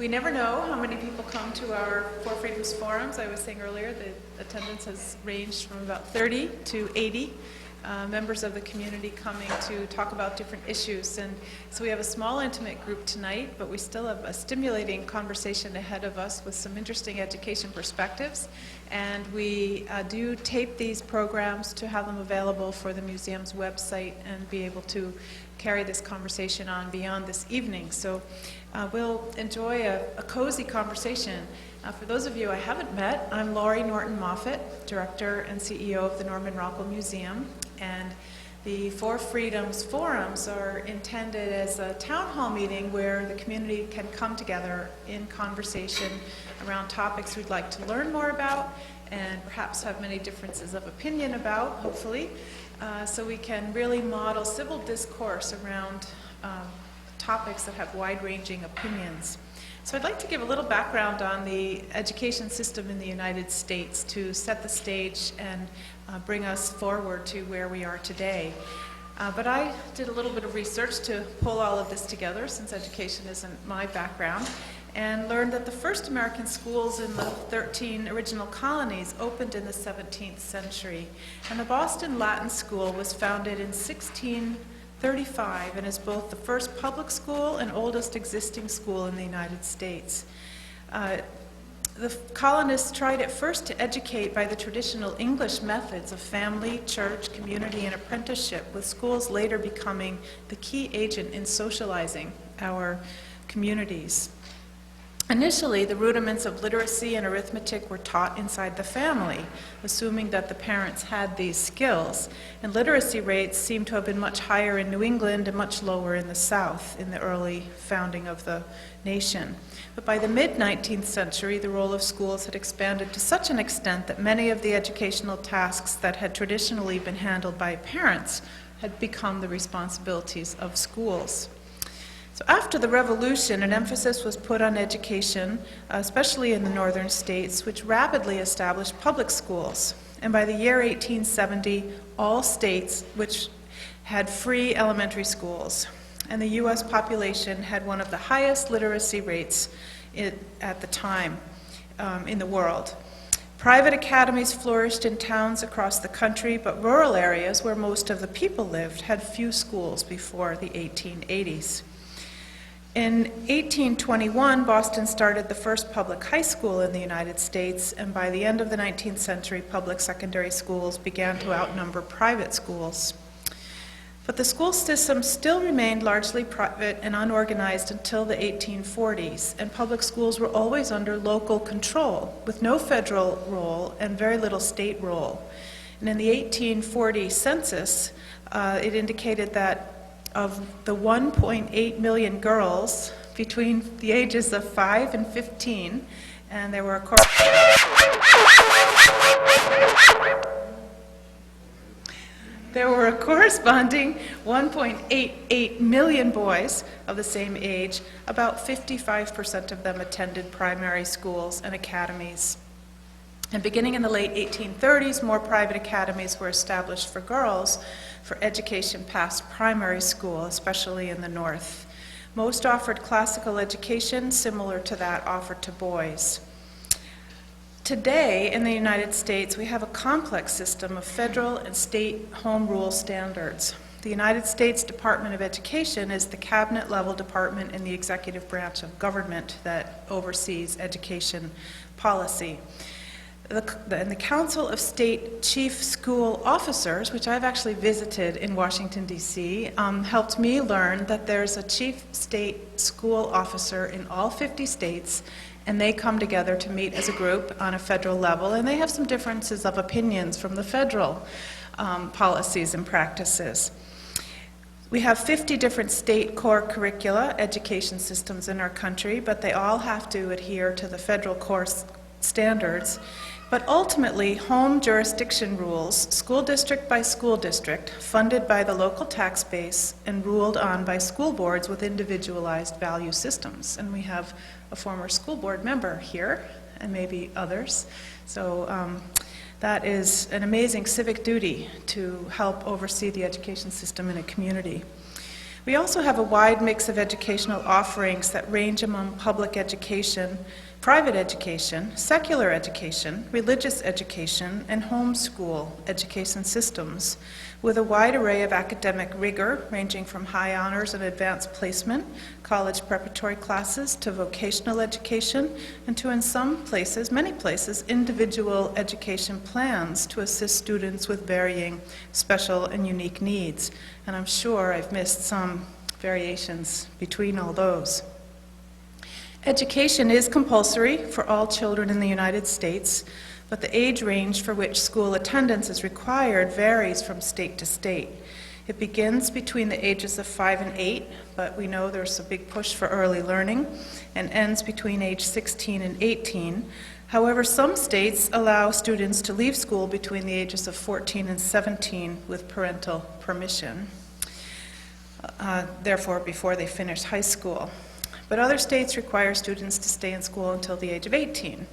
We never know how many people come to our Four Freedoms Forums. I was saying earlier the attendance has ranged from about 30 to 80 members of the community coming to talk about different issues. And so we have a small, intimate group tonight, but we still have a stimulating conversation ahead of us with some interesting education perspectives. And we do tape these programs to have them available for the museum's website and be able to carry this conversation on beyond this evening. So we'll enjoy a cozy conversation. For those of you I haven't met, I'm Laurie Norton-Moffett, Director and CEO of the Norman Rockwell Museum. And the Four Freedoms Forums are intended as a town hall meeting where the community can come together in conversation around topics we'd like to learn more about and perhaps have many differences of opinion about, hopefully, so we can really model civil discourse around topics that have wide-ranging opinions. So I'd like to give a little background on the education system in the United States to set the stage and bring us forward to where we are today. But I did a little bit of research to pull all of this together, since education isn't my background, and learned that the first American schools in the 13 original colonies opened in the 17th century. And the Boston Latin School was founded in 1635 and is both the first public school and oldest existing school in the United States. The colonists tried at first to educate by the traditional English methods of family, church, community, and apprenticeship, with schools later becoming the key agent in socializing our communities. Initially, the rudiments of literacy and arithmetic were taught inside the family, assuming that the parents had these skills. And literacy rates seem to have been much higher in New England and much lower in the South in the early founding of the nation. But by the mid-19th century, the role of schools had expanded to such an extent that many of the educational tasks that had traditionally been handled by parents had become the responsibilities of schools. So after the Revolution, an emphasis was put on education, especially in the northern states, which rapidly established public schools. And by the year 1870, all states which had free elementary schools. And the U.S. population had one of the highest literacy rates at the time in the world. Private academies flourished in towns across the country, but rural areas where most of the people lived had few schools before the 1880s. In 1821, Boston started the first public high school in the United States, and by the end of the 19th century, public secondary schools began to outnumber private schools. But the school system still remained largely private and unorganized until the 1840s, and public schools were always under local control, with no federal role and very little state role. And in the 1840 census, it indicated that of the 1.8 million girls between the ages of 5 and 15, and there were a corresponding 1.88 million boys of the same age. About 55% of them attended primary schools and academies. And beginning in the late 1830s, more private academies were established for girls for education past primary school, especially in the North. Most offered classical education similar to that offered to boys. Today, in the United States, we have a complex system of federal and state home rule standards. The United States Department of Education is the cabinet-level department in the executive branch of government that oversees education policy. And the Council of State Chief School Officers, which I've actually visited in Washington, D.C., helped me learn that there's a chief state school officer in all 50 states, and they come together to meet as a group on a federal level, and they have some differences of opinions from the federal policies and practices. We have 50 different state core curricula, education systems in our country, but they all have to adhere to the federal course standards. But ultimately, home jurisdiction rules, school district by school district, funded by the local tax base and ruled on by school boards with individualized value systems. And we have a former school board member here, and maybe others. So that is an amazing civic duty to help oversee the education system in a community. We also have a wide mix of educational offerings that range among public education, private education, secular education, religious education, and homeschool education systems, with a wide array of academic rigor ranging from high honors and advanced placement, college preparatory classes, to vocational education, and to, in some places, many places, individual education plans to assist students with varying special and unique needs. And I'm sure I've missed some variations between all those. Education is compulsory for all children in the United States, but the age range for which school attendance is required varies from state to state. It begins between the ages of 5 and 8, but we know there's a big push for early learning, and ends between age 16 and 18. However, some states allow students to leave school between the ages of 14 and 17 with parental permission, therefore before they finish high school. But other states require students to stay in school until the age of 18.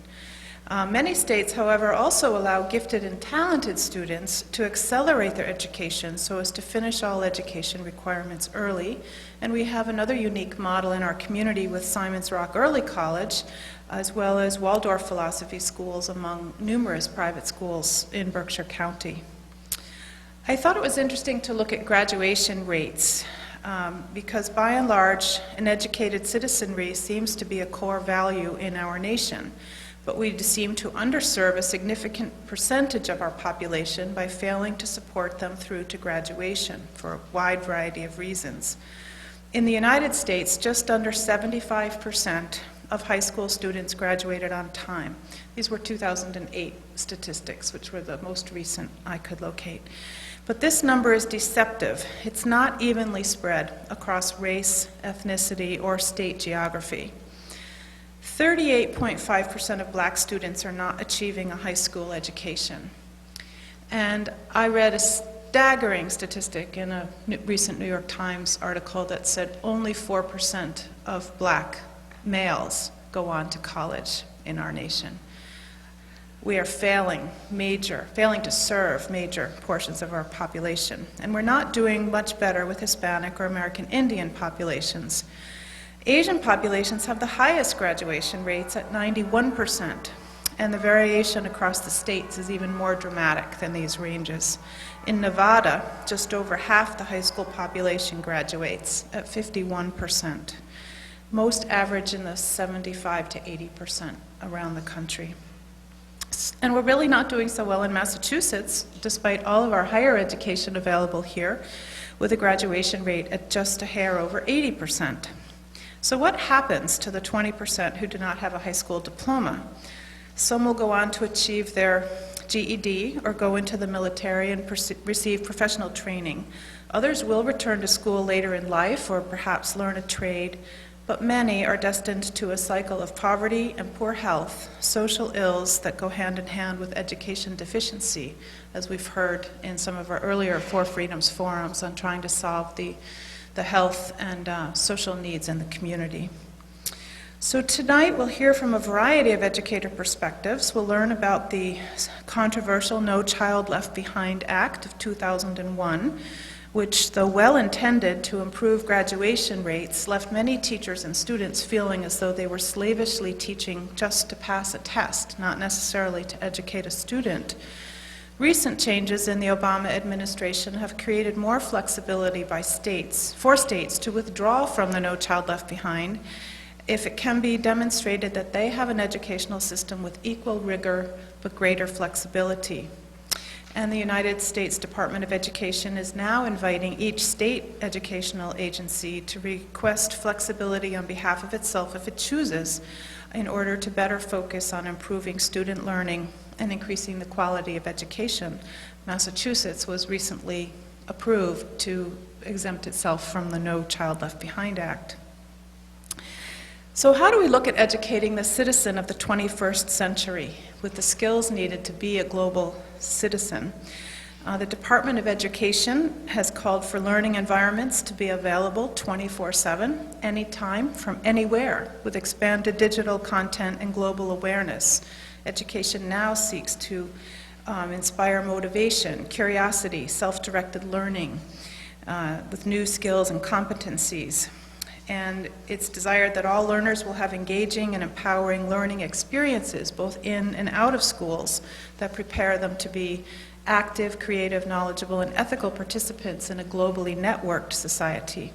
Many states, however, also allow gifted and talented students to accelerate their education so as to finish all education requirements early. And we have another unique model in our community with Simon's Rock Early College, as well as Waldorf philosophy schools among numerous private schools in Berkshire County. I thought it was interesting to look at graduation rates. Because by and large, an educated citizenry seems to be a core value in our nation, but we seem to underserve a significant percentage of our population by failing to support them through to graduation for a wide variety of reasons. In the United States, just under 75% of high school students graduated on time. These were 2008 statistics, which were the most recent I could locate. But this number is deceptive. It's not evenly spread across race, ethnicity, or state geography. 38.5% of black students are not achieving a high school education. And I read a staggering statistic in a recent New York Times article that said only 4% of black males go on to college in our nation. We are failing to serve major portions of our population. And we're not doing much better with Hispanic or American Indian populations. Asian populations have the highest graduation rates at 91%, and the variation across the states is even more dramatic than these ranges. In Nevada, just over half the high school population graduates at 51%. Most average in the 75 to 80% around the country. And we're really not doing so well in Massachusetts, despite all of our higher education available here, with a graduation rate at just a hair over 80%. So what happens to the 20% who do not have a high school diploma? Some will go on to achieve their GED or go into the military and receive professional training. Others will return to school later in life or perhaps learn a trade, but many are destined to a cycle of poverty and poor health, social ills that go hand in hand with education deficiency, as we've heard in some of our earlier Four Freedoms forums on trying to solve the health and social needs in the community. So tonight we'll hear from a variety of educator perspectives. We'll learn about the controversial No Child Left Behind Act of 2001, which, though well-intended to improve graduation rates, left many teachers and students feeling as though they were slavishly teaching just to pass a test, not necessarily to educate a student. Recent changes in the Obama administration have created more flexibility for states to withdraw from the No Child Left Behind if it can be demonstrated that they have an educational system with equal rigor but greater flexibility. And the United States Department of Education is now inviting each state educational agency to request flexibility on behalf of itself if it chooses, in order to better focus on improving student learning and increasing the quality of education. Massachusetts was recently approved to exempt itself from the No Child Left Behind Act. So how do we look at educating the citizen of the 21st century with the skills needed to be a global citizen? The Department of Education has called for learning environments to be available 24/7, anytime, from anywhere, with expanded digital content and global awareness. Education now seeks to inspire motivation, curiosity, self-directed learning, with new skills and competencies. And it's desired that all learners will have engaging and empowering learning experiences, both in and out of schools, that prepare them to be active, creative, knowledgeable, and ethical participants in a globally networked society.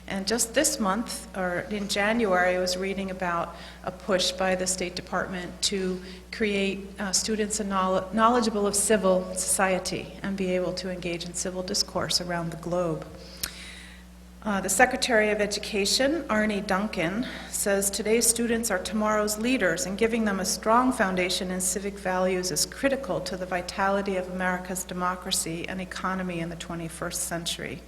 And just this month, or in January, I was reading about a push by the State Department to create students knowledgeable of civil society and be able to engage in civil discourse around the globe. The Secretary of Education, Arne Duncan, says today's students are tomorrow's leaders, and giving them a strong foundation in civic values is critical to the vitality of America's democracy and economy in the 21st century.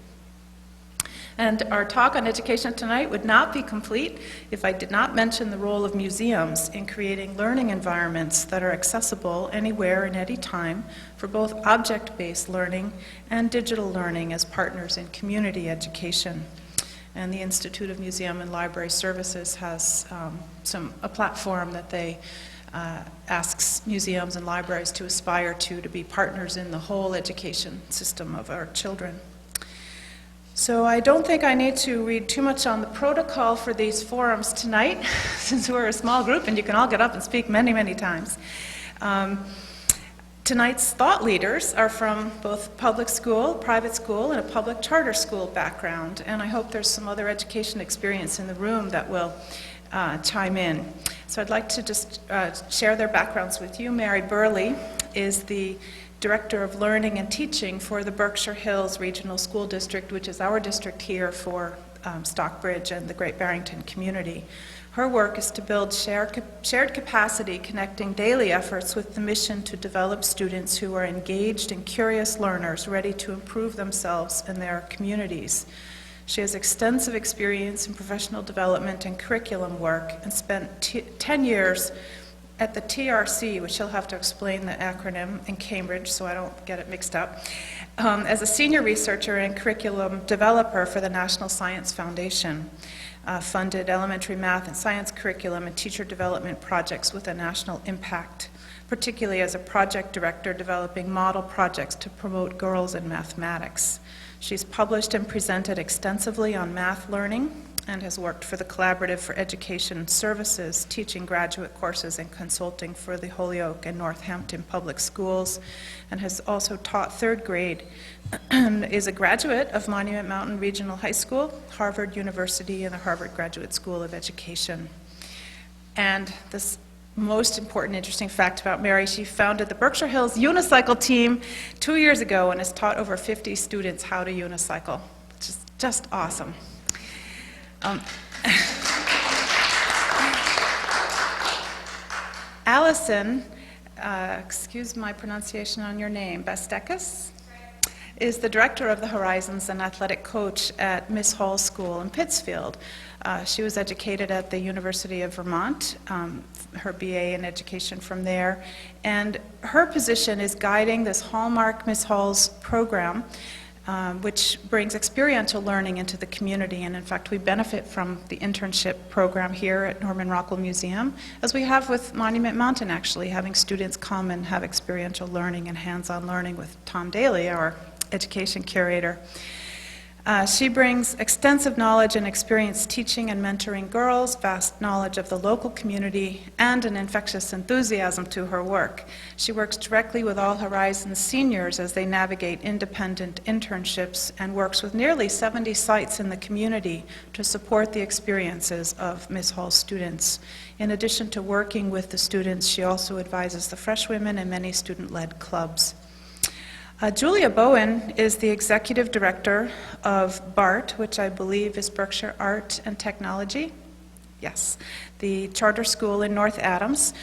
And our talk on education tonight would not be complete if I did not mention the role of museums in creating learning environments that are accessible anywhere and any time for both object-based learning and digital learning as partners in community education. And the Institute of Museum and Library Services has a platform that they asks museums and libraries to aspire to be partners in the whole education system of our children. So I don't think I need to read too much on the protocol for these forums tonight, since we're a small group and you can all get up and speak many, many times. Tonight's thought leaders are from both public school, private school, and a public charter school background, and I hope there's some other education experience in the room that will chime in. So I'd like to just share their backgrounds with you. Mary Burley is the Director of Learning and Teaching for the Berkshire Hills Regional School District, which is our district here for Stockbridge and the Great Barrington community. Her work is to build shared capacity, connecting daily efforts with the mission to develop students who are engaged and curious learners ready to improve themselves and their communities. She has extensive experience in professional development and curriculum work and spent 10 years at the TRC, which she'll have to explain the acronym, in Cambridge, so I don't get it mixed up, as a senior researcher and curriculum developer for the National Science Foundation, funded elementary math and science curriculum and teacher development projects with a national impact, particularly as a project director developing model projects to promote girls in mathematics. She's published and presented extensively on math learning, and has worked for the Collaborative for Education Services, teaching graduate courses and consulting for the Holyoke and Northampton Public Schools, and has also taught third grade, and is a graduate of Monument Mountain Regional High School, Harvard University, and the Harvard Graduate School of Education. And this most important, interesting fact about Mary, she founded the Berkshire Hills Unicycle Team 2 years ago and has taught over 50 students how to unicycle, which is just awesome. Allison, excuse my pronunciation on your name, Basdekis, is the director of the Horizons and athletic coach at Miss Hall School in Pittsfield. She was educated at the University of Vermont, her BA in education from there, and her position is guiding this Hallmark Miss Hall's program, which brings experiential learning into the community. And in fact, we benefit from the internship program here at Norman Rockwell Museum, as we have with Monument Mountain, actually, having students come and have experiential learning and hands-on learning with Tom Daly, our education curator. She brings extensive knowledge and experience teaching and mentoring girls, vast knowledge of the local community, and an infectious enthusiasm to her work. She works directly with All Horizons seniors as they navigate independent internships and works with nearly 70 sites in the community to support the experiences of Miss Hall students. In addition to working with the students, she also advises the freshwomen and many student-led clubs. Julia Bowen is the executive director of BART, which I believe is Berkshire Art and Technology. Yes, the charter school in North Adams.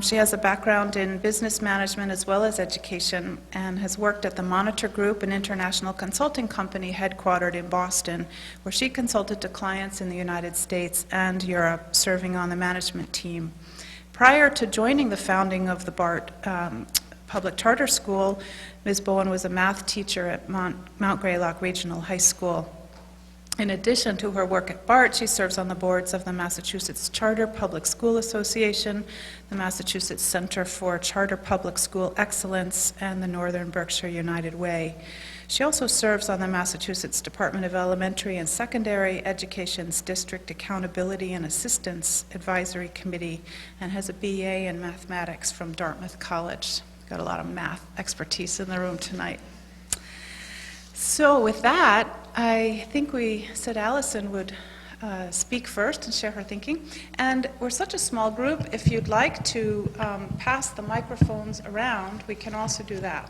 She has a background in business management as well as education, and has worked at the Monitor Group, an international consulting company headquartered in Boston, where she consulted to clients in the United States and Europe, serving on the management team. Prior to joining the founding of the BART Public Charter School, Ms. Bowen was a math teacher at Mount Greylock Regional High School. In addition to her work at BART, she serves on the boards of the Massachusetts Charter Public School Association, the Massachusetts Center for Charter Public School Excellence, and the Northern Berkshire United Way. She also serves on the Massachusetts Department of Elementary and Secondary Education's District Accountability and Assistance Advisory Committee and has a BA in mathematics from Dartmouth College. Got a lot of math expertise in the room tonight. So with that, I think we said Allison would speak first and share her thinking. And we're such a small group, if you'd like to pass the microphones around, we can also do that.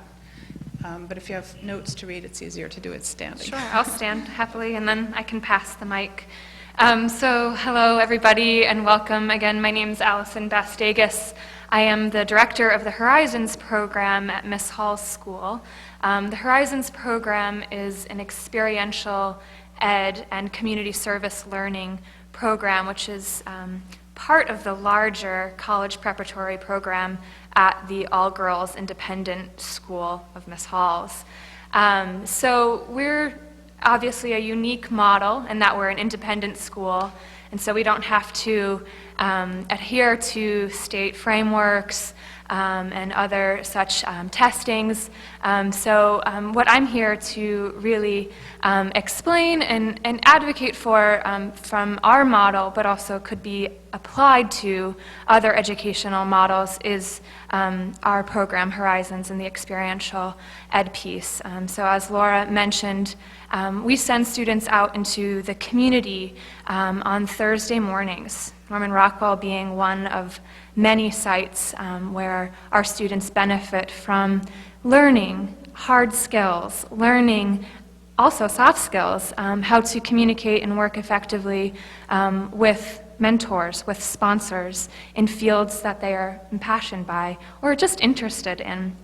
But if you have notes to read, it's easier to do it standing. Sure, I'll stand happily, and then I can pass the mic. So hello, everybody, and welcome. Again, my name's Alison Basdekis. I am the director of the Horizons program at Miss Hall's school. The Horizons program is an experiential ed and community service learning program, which is part of the larger college preparatory program at the all-girls independent school of Miss Hall's. So we're obviously a unique model in that we're an independent school, and so we don't have to adhere to state frameworks and other such testings. So what I'm here to really explain and advocate for from our model, but also could be applied to other educational models, is our program Horizons and the experiential ed piece. So as Laura mentioned, we send students out into the community on Thursday mornings, Norman Rockwell being one of many sites where our students benefit from learning hard skills, learning also soft skills, how to communicate and work effectively with mentors, with sponsors in fields that they are impassioned by or just interested in.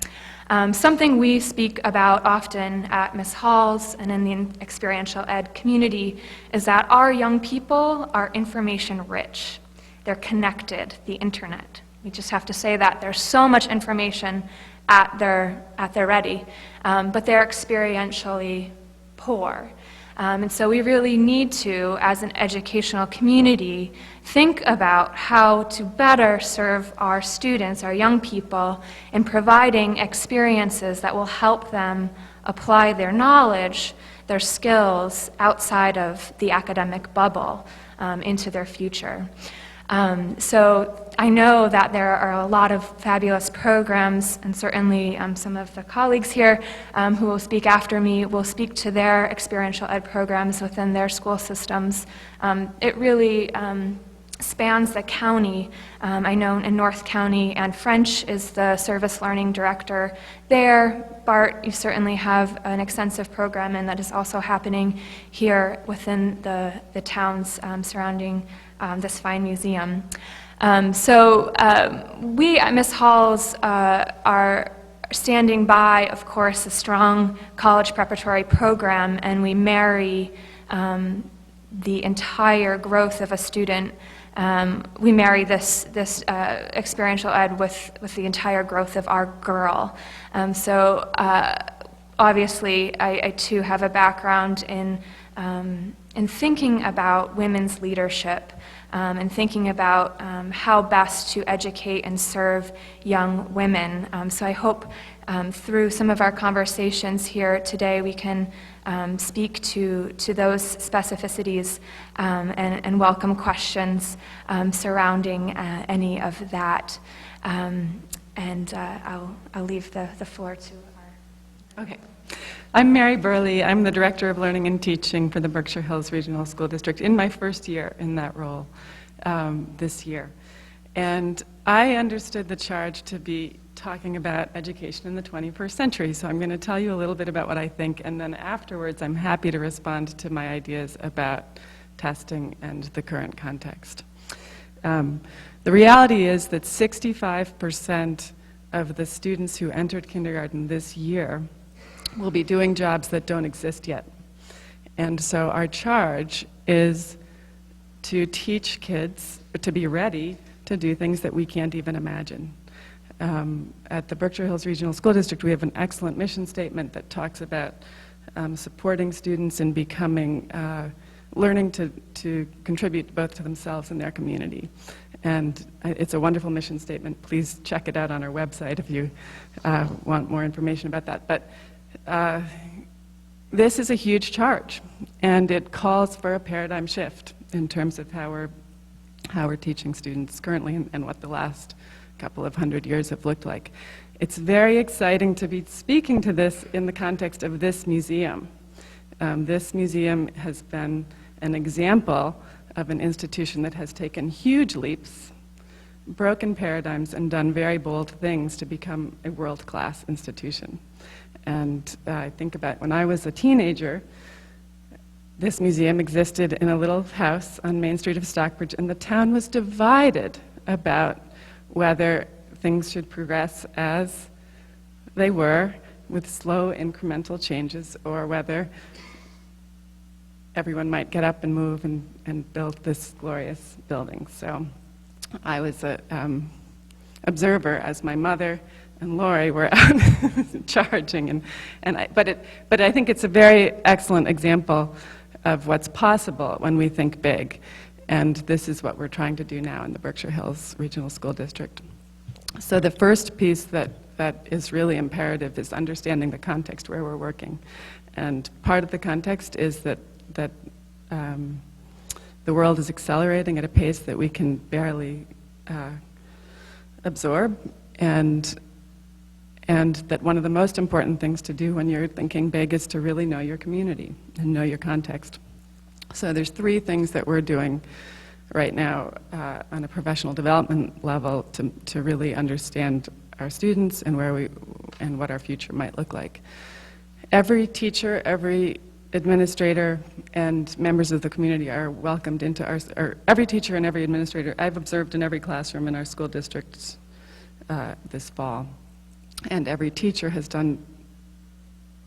Something we speak about often at Miss Hall's and in the experiential ed community is that our young people are information rich. They're connected, the internet. We just have to say that. There's so much information at their ready, but they're experientially poor. And so we really need to, as an educational community, think about how to better serve our students, our young people, in providing experiences that will help them apply their knowledge, their skills outside of the academic bubble into their future. So I know that there are a lot of fabulous programs, and certainly some of the colleagues here who will speak after me will speak to their experiential ed programs within their school systems. It really spans the county. I know in North County, Anne French is the service learning director there. BART, you certainly have an extensive program, and that is also happening here within the towns surrounding this fine museum. So we at Miss Hall's are standing by, of course, a strong college preparatory program, and we marry the entire growth of a student. We marry this experiential ed with the entire growth of our girl. So obviously, I too have a background in thinking about women's leadership and thinking about how best to educate and serve young women. So I hope through some of our conversations here today we can speak to those specificities and welcome questions surrounding any of that. And I'll leave the floor to our... Okay. I'm Mary Burley. I'm the Director of Learning and Teaching for the Berkshire Hills Regional School District in my first year in that role this year. And I understood the charge to be talking about education in the 21st century, so I'm going to tell you a little bit about what I think, and then afterwards I'm happy to respond to my ideas about testing and the current context. The reality is that 65% of the students who entered kindergarten this year will be doing jobs that don't exist yet. And so our charge is to teach kids to be ready to do things that we can't even imagine. At the Berkshire Hills Regional School District, we have an excellent mission statement that talks about supporting students in becoming learning to contribute both to themselves and their community. And it's a wonderful mission statement. Please check it out on our website if you want more information about that. But this is a huge charge, and it calls for a paradigm shift in terms of how we're teaching students currently and what the last couple of 100 years have looked like. It's very exciting to be speaking to this in the context of this museum. This museum has been an example of an institution that has taken huge leaps, broken paradigms, and done very bold things to become a world-class institution. And I think about when I was a teenager, this museum existed in a little house on Main Street of Stockbridge, and the town was divided about whether things should progress as they were with slow incremental changes, or whether everyone might get up and move and build this glorious building. So I was an observer as my mother and Lori were out charging, but I think it's a very excellent example of what's possible when we think big, and this is what we're trying to do now in the Berkshire Hills Regional School District. So the first piece that is really imperative is understanding the context where we're working, and part of the context is that the world is accelerating at a pace that we can barely absorb, and that one of the most important things to do when you're thinking big is to really know your community and know your context. So there's three things that we're doing right now on a professional development level to really understand our students and and what our future might look like. Every teacher, every administrator, and members of the community are welcomed into every teacher and every administrator I've observed in every classroom in our school districts this fall. And every teacher has done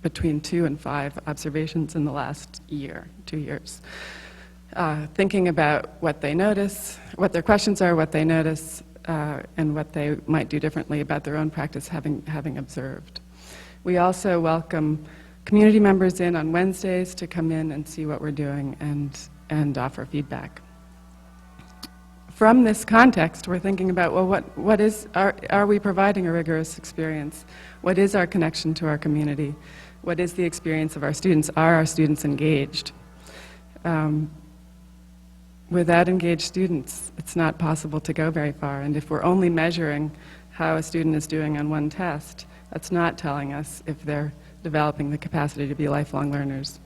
between 2 and 5 observations in the last 2 years. Thinking about what they notice, what their questions are, what they notice, and what they might do differently about their own practice having observed. We also welcome community members in on Wednesdays to come in and see what we're doing and offer feedback. From this context, we're thinking about, well, are we providing a rigorous experience? What is our connection to our community? What is the experience of our students? Are our students engaged? Without engaged students, it's not possible to go very far. And if we're only measuring how a student is doing on one test, that's not telling us if they're developing the capacity to be lifelong learners.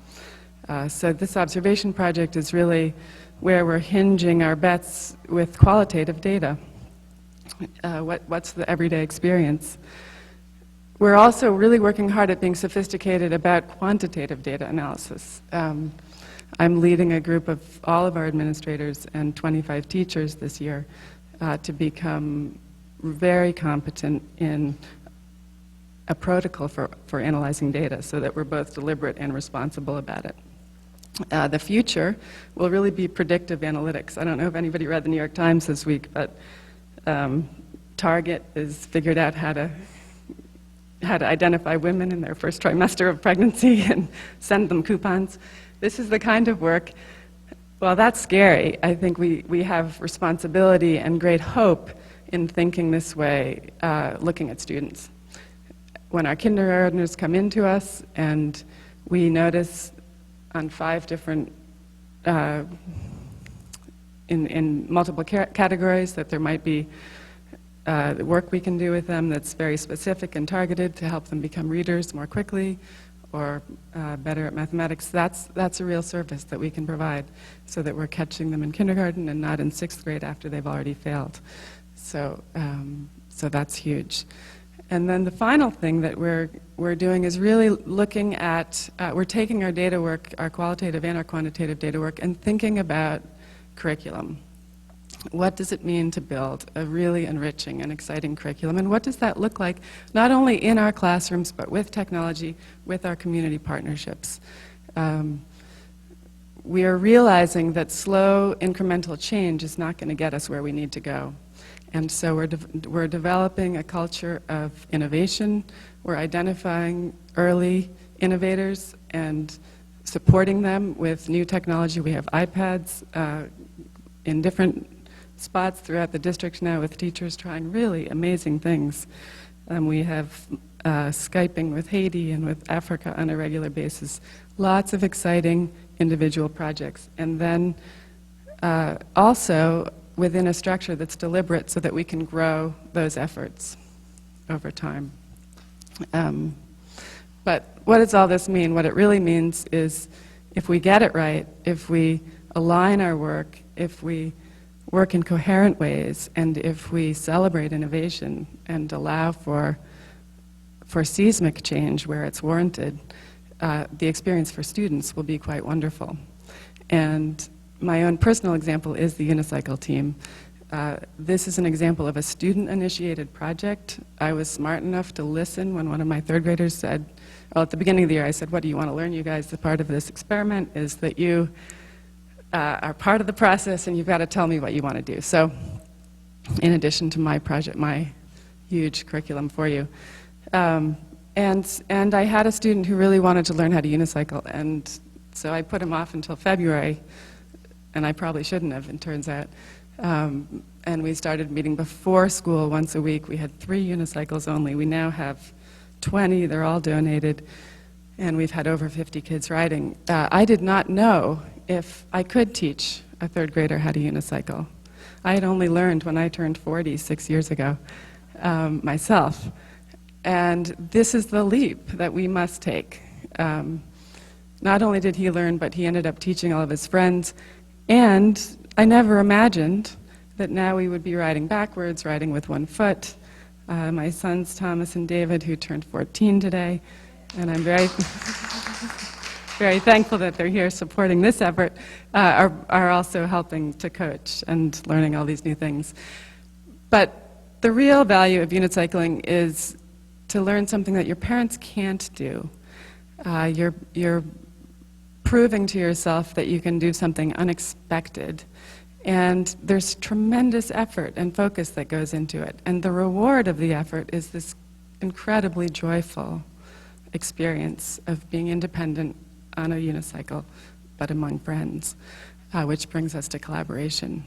So this observation project is really where we're hinging our bets with qualitative data. What's the everyday experience? We're also really working hard at being sophisticated about quantitative data analysis. I'm leading a group of all of our administrators and 25 teachers this year to become very competent in a protocol for analyzing data so that we're both deliberate and responsible about it. The future will really be predictive analytics. I don't know if anybody read the New York Times this week, but Target has figured out how to identify women in their first trimester of pregnancy and send them coupons. This is the kind of work, well, that's scary. I think we have responsibility and great hope in thinking this way, looking at students. When our kindergartners come into us and we notice on 5 different, in multiple categories, that there might be work we can do with them that's very specific and targeted to help them become readers more quickly or better at mathematics. That's a real service that we can provide so that we're catching them in kindergarten and not in 6th grade after they've already failed. So that's huge. And then the final thing that we're doing is really looking at, we're taking our data work, our qualitative and our quantitative data work, and thinking about curriculum. What does it mean to build a really enriching and exciting curriculum? And what does that look like, not only in our classrooms, but with technology, with our community partnerships? We are realizing that slow, incremental change is not going to get us where we need to go. And so we're developing a culture of innovation. We're identifying early innovators and supporting them with new technology. We have iPads in different spots throughout the district now with teachers trying really amazing things. We have Skyping with Haiti and with Africa on a regular basis. Lots of exciting individual projects. And then also within a structure that's deliberate so that we can grow those efforts over time. But what does all this mean? What it really means is if we get it right, if we align our work, if we work in coherent ways, and if we celebrate innovation and allow for seismic change where it's warranted, the experience for students will be quite wonderful. And my own personal example is the unicycle team. This is an example of a student-initiated project. I was smart enough to listen when one of my third graders said, well, at the beginning of the year, I said, what do you want to learn, you guys? The part of this experiment is that you are part of the process and you've got to tell me what you want to do. So in addition to my project, my huge curriculum for you. And I had a student who really wanted to learn how to unicycle, and so I put him off until February, and I probably shouldn't have, it turns out. And we started meeting before school once a week. We had 3 unicycles only. We now have 20. They're all donated, and we've had over 50 kids riding. I did not know if I could teach a third grader how to unicycle. I had only learned when I turned 40 6 years ago myself. And this is the leap that we must take. Not only did he learn, but he ended up teaching all of his friends. And I never imagined that now we would be riding backwards, riding with one foot. My sons, Thomas and David, who turned 14 today, and I'm very, very thankful that they're here supporting this effort, are also helping to coach and learning all these new things. But the real value of unicycling is to learn something that your parents can't do. You're proving to yourself that you can do something unexpected. And there's tremendous effort and focus that goes into it. And the reward of the effort is this incredibly joyful experience of being independent on a unicycle, but among friends, which brings us to collaboration.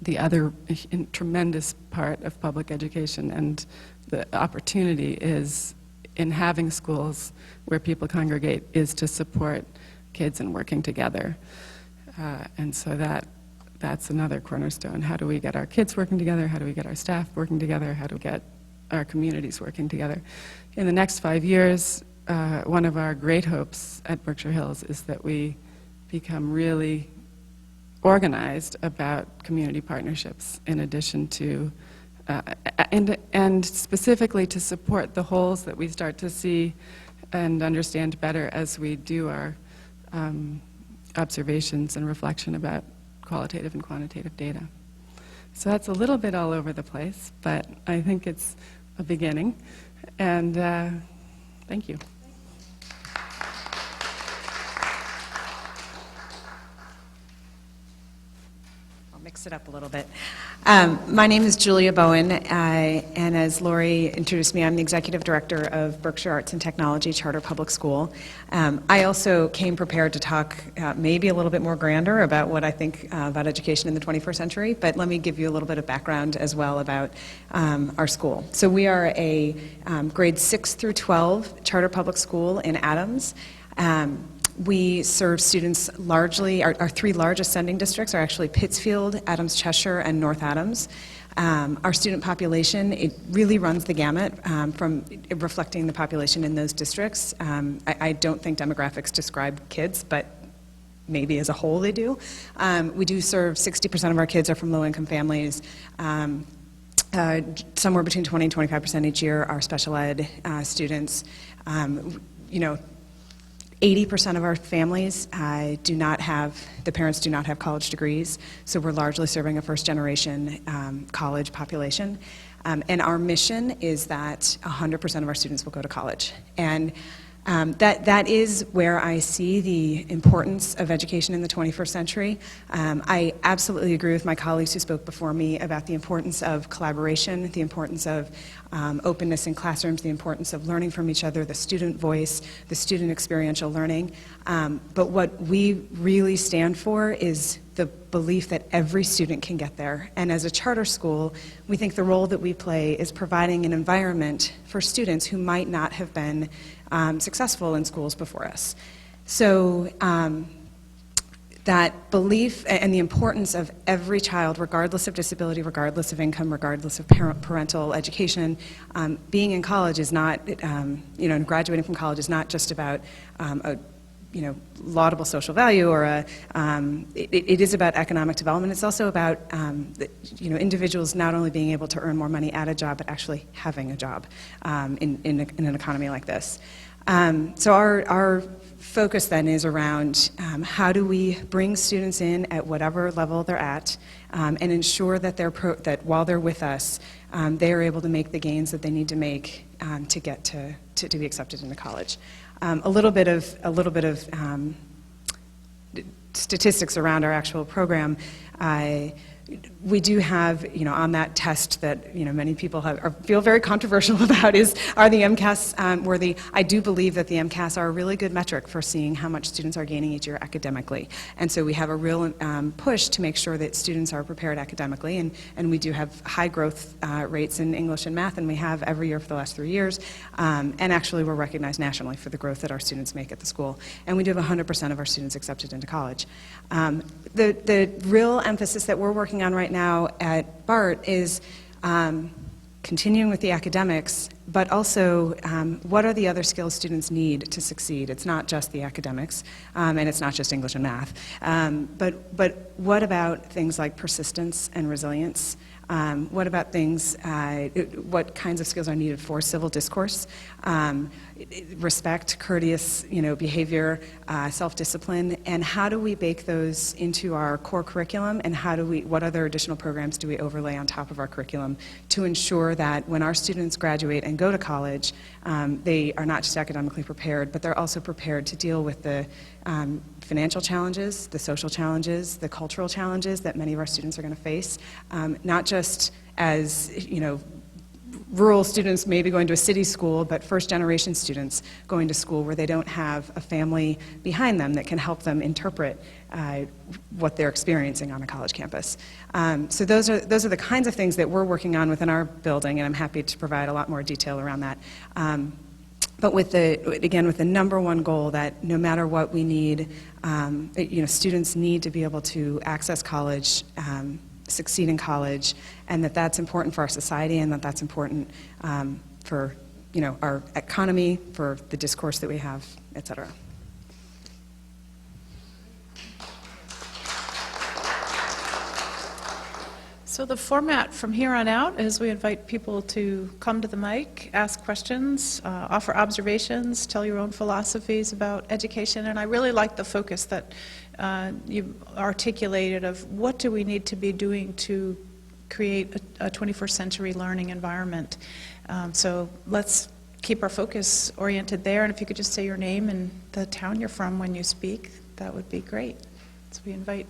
The other tremendous part of public education and the opportunity is in having schools where people congregate is to support kids in working together. And so that's another cornerstone. How do we get our kids working together? How do we get our staff working together? How do we get our communities working together? In the next 5 years, one of our great hopes at Berkshire Hills is that we become really organized about community partnerships in addition to, and specifically to support the wholes that we start to see and understand better as we do our observations and reflection about qualitative and quantitative data. So that's a little bit all over the place, but I think it's a beginning. And thank you. I'll mix it up a little bit. My name is Julia Bowen, and as Lori introduced me, I'm the Executive Director of Berkshire Arts and Technology Charter Public School. I also came prepared to talk maybe a little bit more grander about what I think about education in the 21st century, but let me give you a little bit of background as well about our school. So we are a grade 6 through 12 charter public school in Adams. We serve students largely, our 3 largest sending districts are actually Pittsfield, Adams Cheshire, and North Adams. Our student population, it really runs the gamut from reflecting the population in those districts. I don't think demographics describe kids, but maybe as a whole they do. We do serve 60% of our kids are from low-income families. Somewhere between 20 and 25% each year are special ed students. 80% of our families the parents do not have college degrees, so we're largely serving a first-generation college population. And our mission is that 100% of our students will go to college. And That is where I see the importance of education in the 21st century. I absolutely agree with my colleagues who spoke before me about the importance of collaboration, the importance of openness in classrooms, the importance of learning from each other, the student voice, the student experiential learning. But what we really stand for is the belief that every student can get there. And as a charter school, we think the role that we play is providing an environment for students who might not have been successful in schools before us. So that belief and the importance of every child, regardless of disability, regardless of income, regardless of parental education, being in college is not, and graduating from college is not just about a laudable social value or it is about economic development. It's also about individuals not only being able to earn more money at a job, but actually having a job in an economy like this. So our focus then is around how do we bring students in at whatever level they're at and ensure that that while they're with us, they are able to make the gains that they need to make to get to be accepted into college. A little bit of statistics around our actual program. We do have, on that test that, many people feel very controversial about are the MCAS worthy? I do believe that the MCAS are a really good metric for seeing how much students are gaining each year academically. And so we have a real push to make sure that students are prepared academically, and we do have high growth rates in English and math, and we have every year for the last 3 years. And actually we're recognized nationally for the growth that our students make at the school. And we do have 100% of our students accepted into college. The real emphasis that we're working on right now at BART is continuing with the academics, but also what are the other skills students need to succeed? It's not just the academics, and it's not just English and math, but what about things like persistence and resilience? What about things, what kinds of skills are needed for civil discourse, respect, courteous, behavior, self-discipline, and how do we bake those into our core curriculum, and what other additional programs do we overlay on top of our curriculum to ensure that when our students graduate and go to college, they are not just academically prepared, but they're also prepared to deal with the financial challenges, the social challenges, the cultural challenges that many of our students are going to face, not just as, rural students maybe going to a city school, but first-generation students going to school where they don't have a family behind them that can help them interpret what they're experiencing on a college campus. So those are the kinds of things that we're working on within our building, and I'm happy to provide a lot more detail around that. But with the number one goal that no matter what we need, students need to be able to access college, succeed in college, and that's important for our society, and that's important for our economy, for the discourse that we have, et cetera. So the format from here on out is we invite people to come to the mic, ask questions, offer observations, tell your own philosophies about education, and I really like the focus that you articulated of what do we need to be doing to create a 21st century learning environment. So let's keep our focus oriented there, and if you could just say your name and the town you're from when you speak, that would be great. So we invite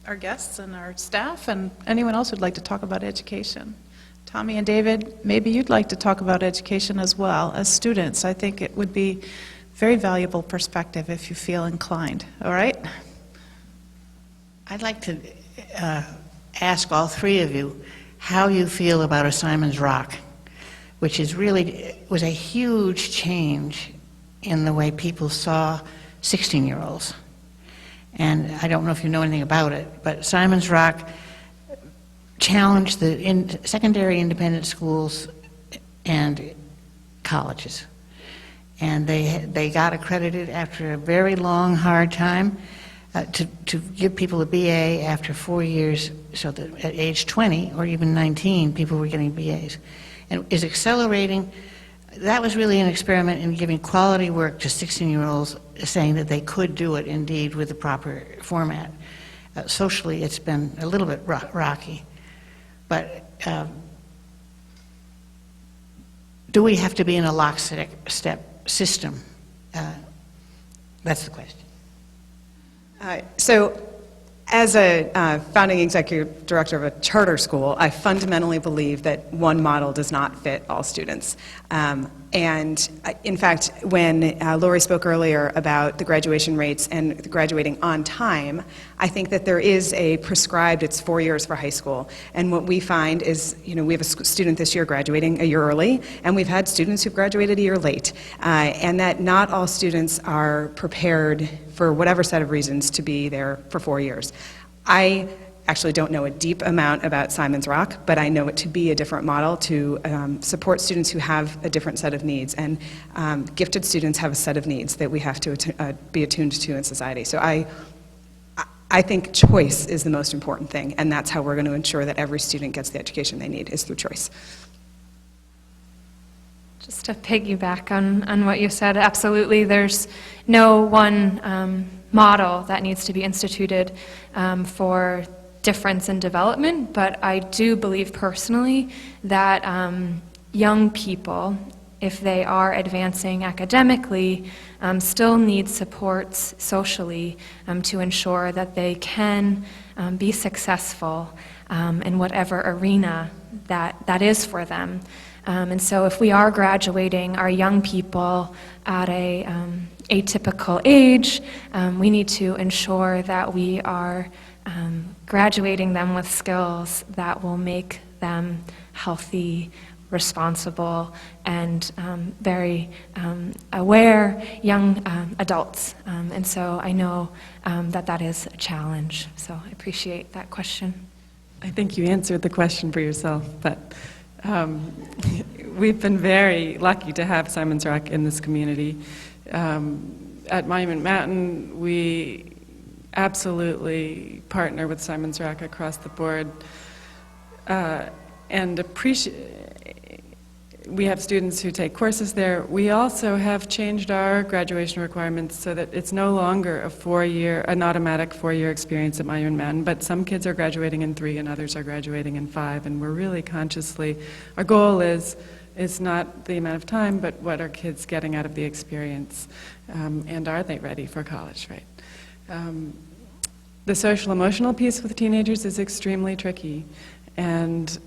our guests and our staff and anyone else who'd like to talk about education. Tommy and David, maybe you'd like to talk about education as well as students. I think it would be very valuable perspective if you feel inclined. All right? I'd like to ask all three of you how you feel about a Simon's Rock, which was a huge change in the way people saw 16-year-olds. And I don't know if you know anything about it, but Simon's Rock challenged the secondary independent schools and colleges. And they got accredited after a very long, hard time to give people a BA after 4 years, so that at age 20 or even 19, people were getting BAs. And is accelerating. That was really an experiment in giving quality work to 16-year-olds, saying that they could do it indeed with the proper format. Socially, it's been a little bit rocky. But do we have to be in a lockstep system That's the question. So, as a founding executive director of a charter school, I fundamentally believe that one model does not fit all students. In fact, when Lori spoke earlier about the graduation rates and the graduating on time, I think that there is a prescribed, it's 4 years for high school. And what we find is, we have a student this year graduating a year early, and we've had students who've graduated a year late. And that not all students are prepared, for whatever set of reasons, to be there for 4 years. I actually don't know a deep amount about Simon's Rock, but I know it to be a different model to support students who have a different set of needs. And gifted students have a set of needs that we have to be attuned to in society. So I think choice is the most important thing, and that's how we're going to ensure that every student gets the education they need, is through choice. Just to piggyback on what you said, absolutely, there's no one model that needs to be instituted for difference in development, but I do believe personally that young people, if they are advancing academically, still need supports socially to ensure that they can be successful in whatever arena that is for them. And so if we are graduating our young people at a atypical age, we need to ensure that we are graduating them with skills that will make them healthy, responsible, and very aware young adults. And so I know that is a challenge. So I appreciate that question. I think you answered the question for yourself, but we've been very lucky to have Simon's Rock in this community. At Monument Mountain, we absolutely partner with Simon's Rock across the board, and we have students who take courses there. We also have changed our graduation requirements so that it's no longer an automatic 4-year experience at Monument Mountain, but some kids are graduating in 3 and others are graduating in 5, and we're really consciously, our goal is not the amount of time, but what are kids getting out of the experience, and are they ready for college, right? The social emotional piece with teenagers is extremely tricky, and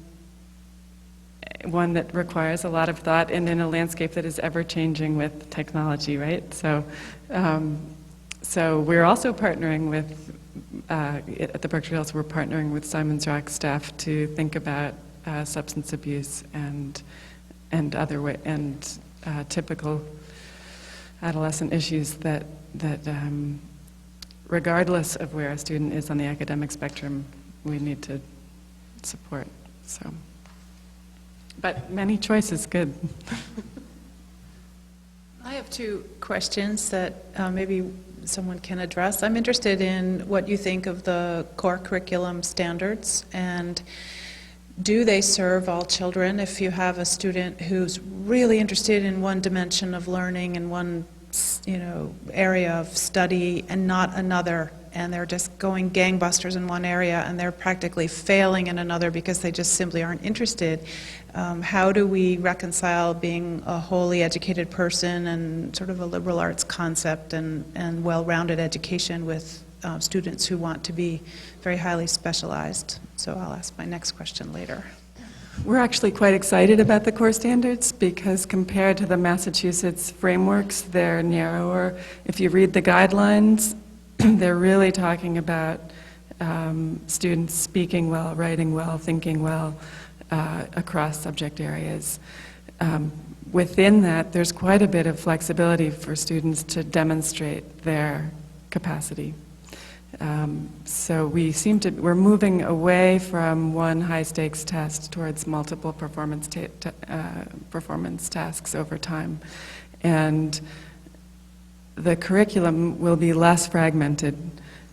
one that requires a lot of thought, and in a landscape that is ever changing with technology, right? So we're also partnering with, at the Berkshire Hills, we're partnering with Simon's Rock staff to think about substance abuse and typical adolescent issues that regardless of where a student is on the academic spectrum, we need to support. So, but many choices, good. I have 2 questions that maybe someone can address. I'm interested in what you think of the core curriculum standards, and do they serve all children? If you have a student who's really interested in one dimension of learning and one area of study and not another, and they're just going gangbusters in one area and they're practically failing in another because they just simply aren't interested, how do we reconcile being a wholly educated person and sort of a liberal arts concept and well-rounded education with students who want to be very highly specialized? So I'll ask my next question later. We're actually quite excited about the core standards because compared to the Massachusetts frameworks, they're narrower. If you read the guidelines, they're really talking about students speaking well, writing well, thinking well across subject areas. Within that, there's quite a bit of flexibility for students to demonstrate their capacity. So we're moving away from one high-stakes test towards multiple performance tasks over time. And the curriculum will be less fragmented.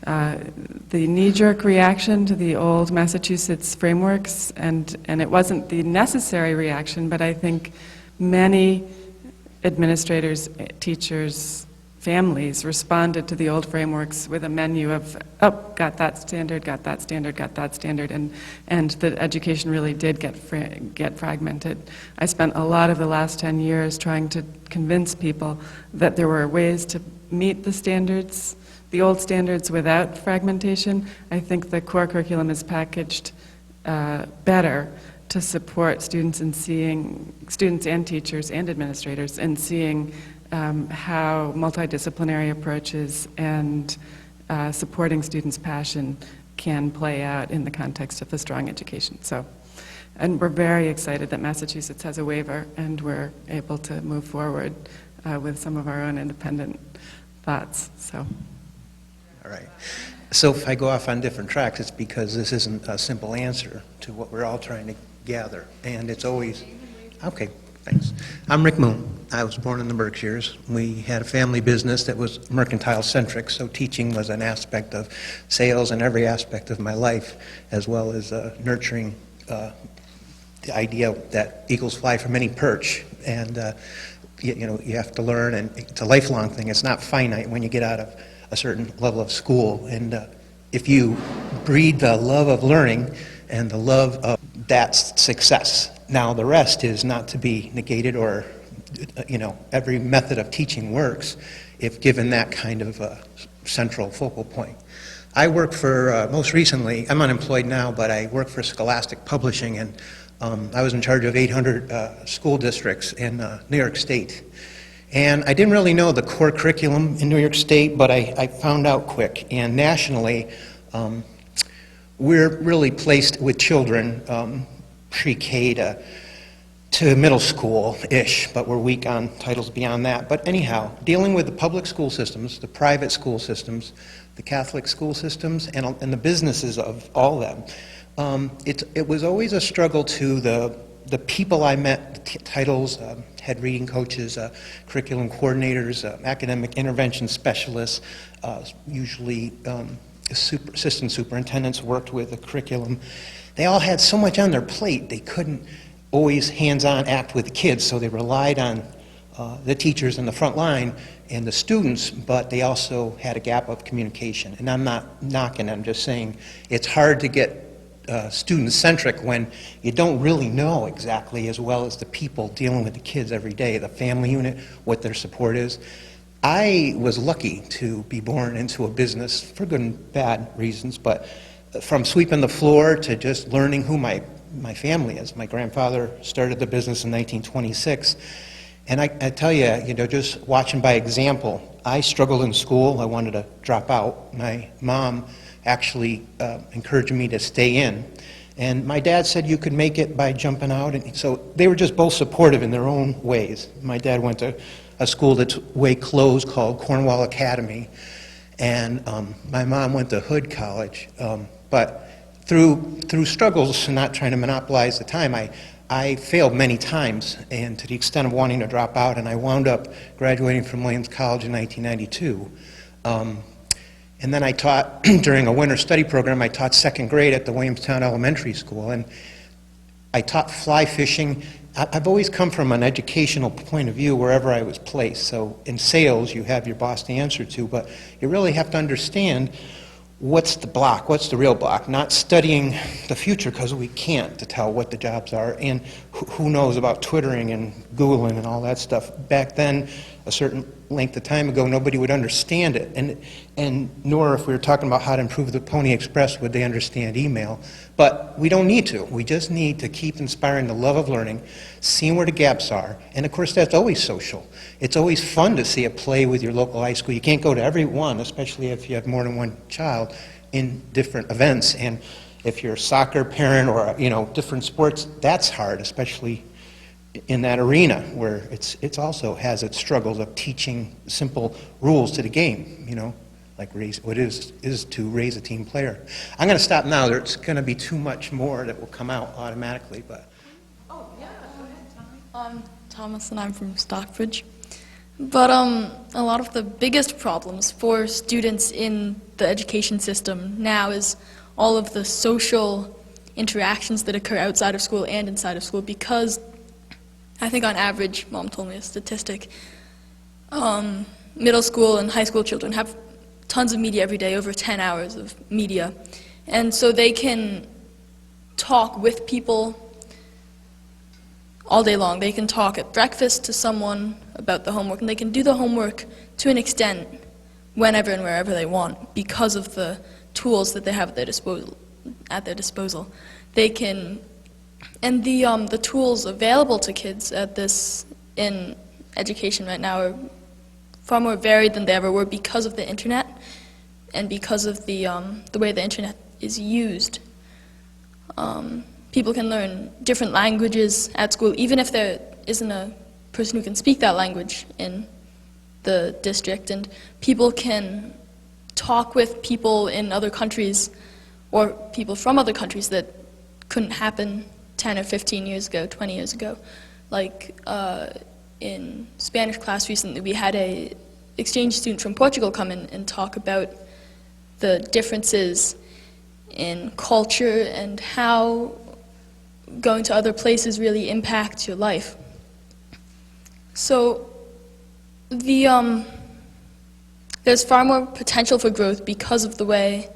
The knee-jerk reaction to the old Massachusetts frameworks, and it wasn't the necessary reaction, but I think many administrators, teachers, families responded to the old frameworks with a menu of, oh, got that standard, got that standard, got that standard, and the education really did get fragmented. I spent a lot of the last 10 years trying to convince people that there were ways to meet the standards, the old standards, without fragmentation. I think the core curriculum is packaged better to support students in seeing, students and teachers and administrators in seeing how multidisciplinary approaches and supporting students' passion can play out in the context of a strong education. So, and we're very excited that Massachusetts has a waiver and we're able to move forward with some of our own independent thoughts. So. All right. So if I go off on different tracks, it's because this isn't a simple answer to what we're all trying to gather. And it's always, okay, thanks. I'm Rick Moon. I was born in the Berkshires. We had a family business that was mercantile-centric, so teaching was an aspect of sales in every aspect of my life, as well as nurturing the idea that eagles fly from any perch. And you know, you have to learn, and it's a lifelong thing. It's not finite when you get out of a certain level of school. And if you breed the love of learning and the love of that's success. Now the rest is not to be negated, or you know, every method of teaching works if given that kind of central focal point. I work for, most recently, I'm unemployed now, but I work for Scholastic Publishing, and I was in charge of 800 school districts in New York State. And I didn't really know the core curriculum in New York State, but I found out quick. And nationally, we're really placed with children pre-K to middle school-ish, but we're weak on titles beyond that. But anyhow, dealing with the public school systems, the private school systems, the Catholic school systems, and the businesses of all of them, it was always a struggle to the people I met, titles, head reading coaches, curriculum coordinators, academic intervention specialists, usually assistant superintendents worked with the curriculum. They all had so much on their plate, they couldn't always hands-on act with the kids, so they relied on the teachers in the front line and the students, but they also had a gap of communication. And I'm not knocking, I'm just saying it's hard to get student-centric when you don't really know exactly as well as the people dealing with the kids every day, the family unit, what their support is. I was lucky to be born into a business for good and bad reasons, but from sweeping the floor to just learning who my family is. My grandfather started the business in 1926, and I tell you, you know, just watching by example, I struggled in school. I wanted to drop out. My mom actually encouraged me to stay in. And my dad said you could make it by jumping out. And so they were just both supportive in their own ways. My dad went to a school that's way closed called Cornwall Academy. And my mom went to Hood College. But through struggles and not trying to monopolize the time, I failed many times, and to the extent of wanting to drop out, and I wound up graduating from Williams College in 1992. And then I taught, during a winter study program, I taught second grade at the Williamstown Elementary School, and I taught fly fishing. I've always come from an educational point of view wherever I was placed. So in sales, you have your boss to answer to, but you really have to understand what's the block, what's the real block, not studying the future because we can't to tell what the jobs are, and who knows about Twittering and Googling and all that stuff. Back then, a certain length of time ago, nobody would understand it, and nor if we were talking about how to improve the Pony Express would they understand email. But we don't need to. We just need to keep inspiring the love of learning, seeing where the gaps are, and of course that's always social. It's always fun to see a play with your local high school. You can't go to every one, especially if you have more than one child in different events, and if you're a soccer parent or, you know, different sports, that's hard, especially in that arena where it's also has its struggles of teaching simple rules to the game, you know, like what is to raise a team player. I'm going to stop now. There's going to be too much more that will come out automatically, but. Oh, yeah, go ahead, Tommy. I'm Thomas and I'm from Stockbridge. But a lot of the biggest problems for students in the education system now is all of the social interactions that occur outside of school and inside of school, because I think on average, Mom told me a statistic, middle school and high school children have tons of media every day, over 10 hours of media. And so they can talk with people all day long. They can talk at breakfast to someone about the homework, and they can do the homework to an extent whenever and wherever they want because of the tools that they have at their disposal. They can, and the tools available to kids at this in education right now are far more varied than they ever were because of the internet and because of the way the internet is used. People can learn different languages at school, even if there isn't a person who can speak that language in the district, and people can talk with people in other countries or people from other countries that couldn't happen 10 or 15 years ago, 20 years ago. Like in Spanish class recently, we had a exchange student from Portugal come in and talk about the differences in culture and how going to other places really impacts your life. So there's far more potential for growth because of the way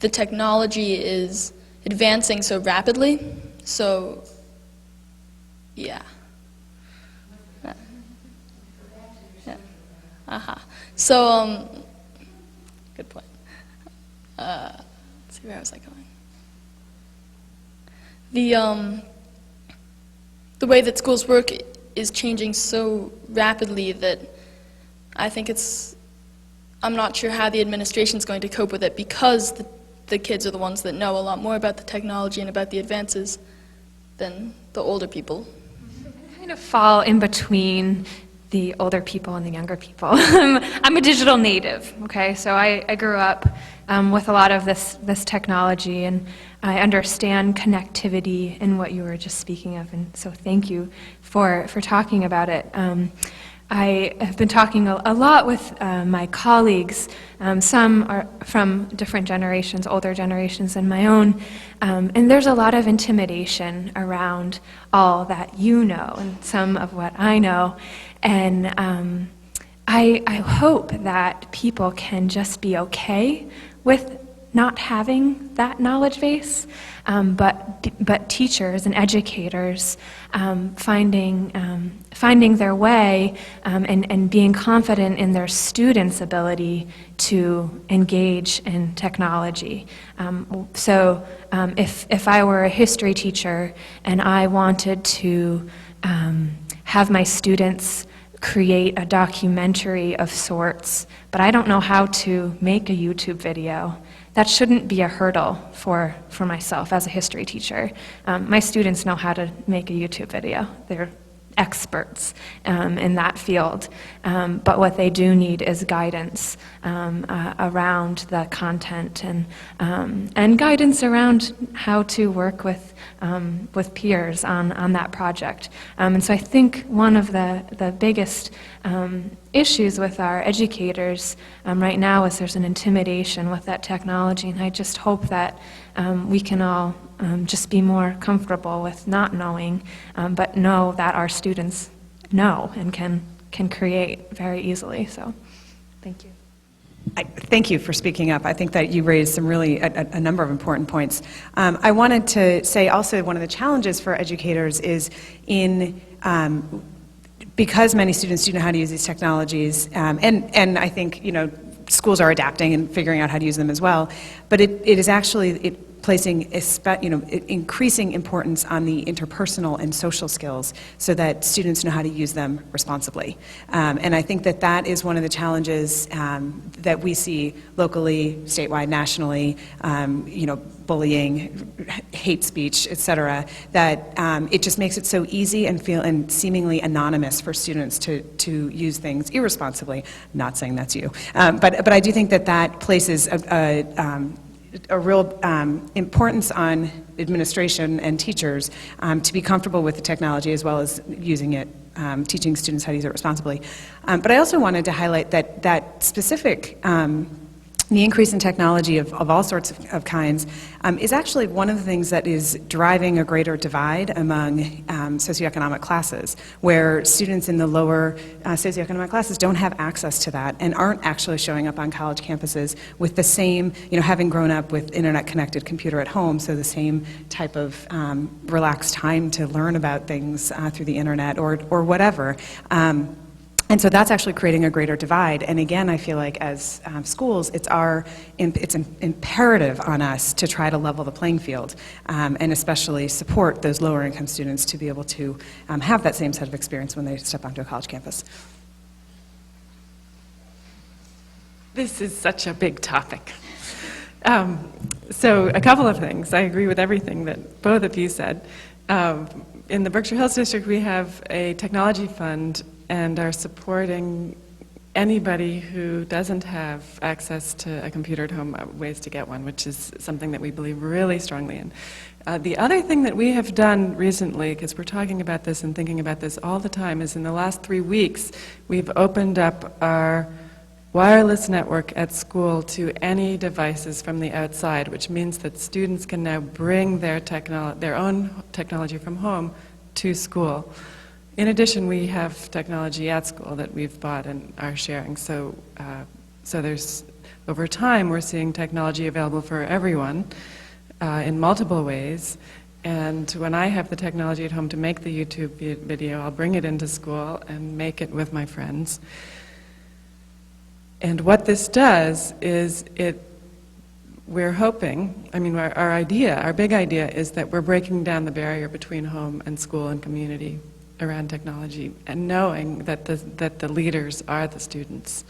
the technology is advancing so rapidly. So, yeah. So, good point. Let's see, where was I going? The way that schools work is changing so rapidly that I think I'm not sure how the administration's going to cope with it because the kids are the ones that know a lot more about the technology and about the advances than the older people. I kind of fall in between the older people and the younger people. I'm a digital native, okay? So I grew up with a lot of this technology, and I understand connectivity and what you were just speaking of, and so thank you for talking about it. I have been talking a lot with my colleagues. Some are from different generations, older generations than my own, and there's a lot of intimidation around all that you know and some of what I know. And I hope that people can just be okay with not having that knowledge base, but teachers and educators finding their way and being confident in their students' ability to engage in technology. So if I were a history teacher and I wanted to have my students create a documentary of sorts, but I don't know how to make a YouTube video, that shouldn't be a hurdle for myself as a history teacher. My students know how to make a YouTube video. They're experts in that field. But what they do need is guidance around the content and guidance around how to work with peers on that project. And so I think one of the biggest issues with our educators right now is there's an intimidation with that technology, and I just hope that we can all just be more comfortable with not knowing, but know that our students know and can create very easily. So, thank you. Thank you for speaking up. I think that you raised some really a number of important points. I wanted to say also one of the challenges for educators is because many students do know how to use these technologies, and I think schools are adapting and figuring out how to use them as well, but it is actually placing increasing importance on the interpersonal and social skills so that students know how to use them responsibly. And I think that is one of the challenges that we see locally, statewide, nationally, bullying, hate speech, et cetera, that it just makes it so easy and seemingly anonymous for students to use things irresponsibly. Not saying that's you, but I do think that places a real importance on administration and teachers to be comfortable with the technology as well as using it, teaching students how to use it responsibly. But I also wanted to highlight that specific the increase in technology of all sorts of kinds is actually one of the things that is driving a greater divide among socioeconomic classes, where students in the lower socioeconomic classes don't have access to that and aren't actually showing up on college campuses with the same, having grown up with internet-connected computer at home, so the same type of relaxed time to learn about things through the internet or whatever. And so that's actually creating a greater divide. And again, I feel like as schools, it's imperative on us to try to level the playing field, and especially support those lower income students to be able to have that same set of experience when they step onto a college campus. This is such a big topic. So a couple of things. I agree with everything that both of you said. In the Berkshire Hills District, we have a technology fund and are supporting anybody who doesn't have access to a computer at home, ways to get one, which is something that we believe really strongly in. The other thing that we have done recently, because we're talking about this and thinking about this all the time, is in the last 3 weeks, we've opened up our wireless network at school to any devices from the outside, which means that students can now bring their own technology from home to school. In addition, we have technology at school that we've bought and are sharing. So there's, over time, we're seeing technology available for everyone in multiple ways. And when I have the technology at home to make the YouTube video, I'll bring it into school and make it with my friends. And what this does is we're hoping, our big idea is that we're breaking down the barrier between home and school and community around technology, and knowing that the leaders are the students,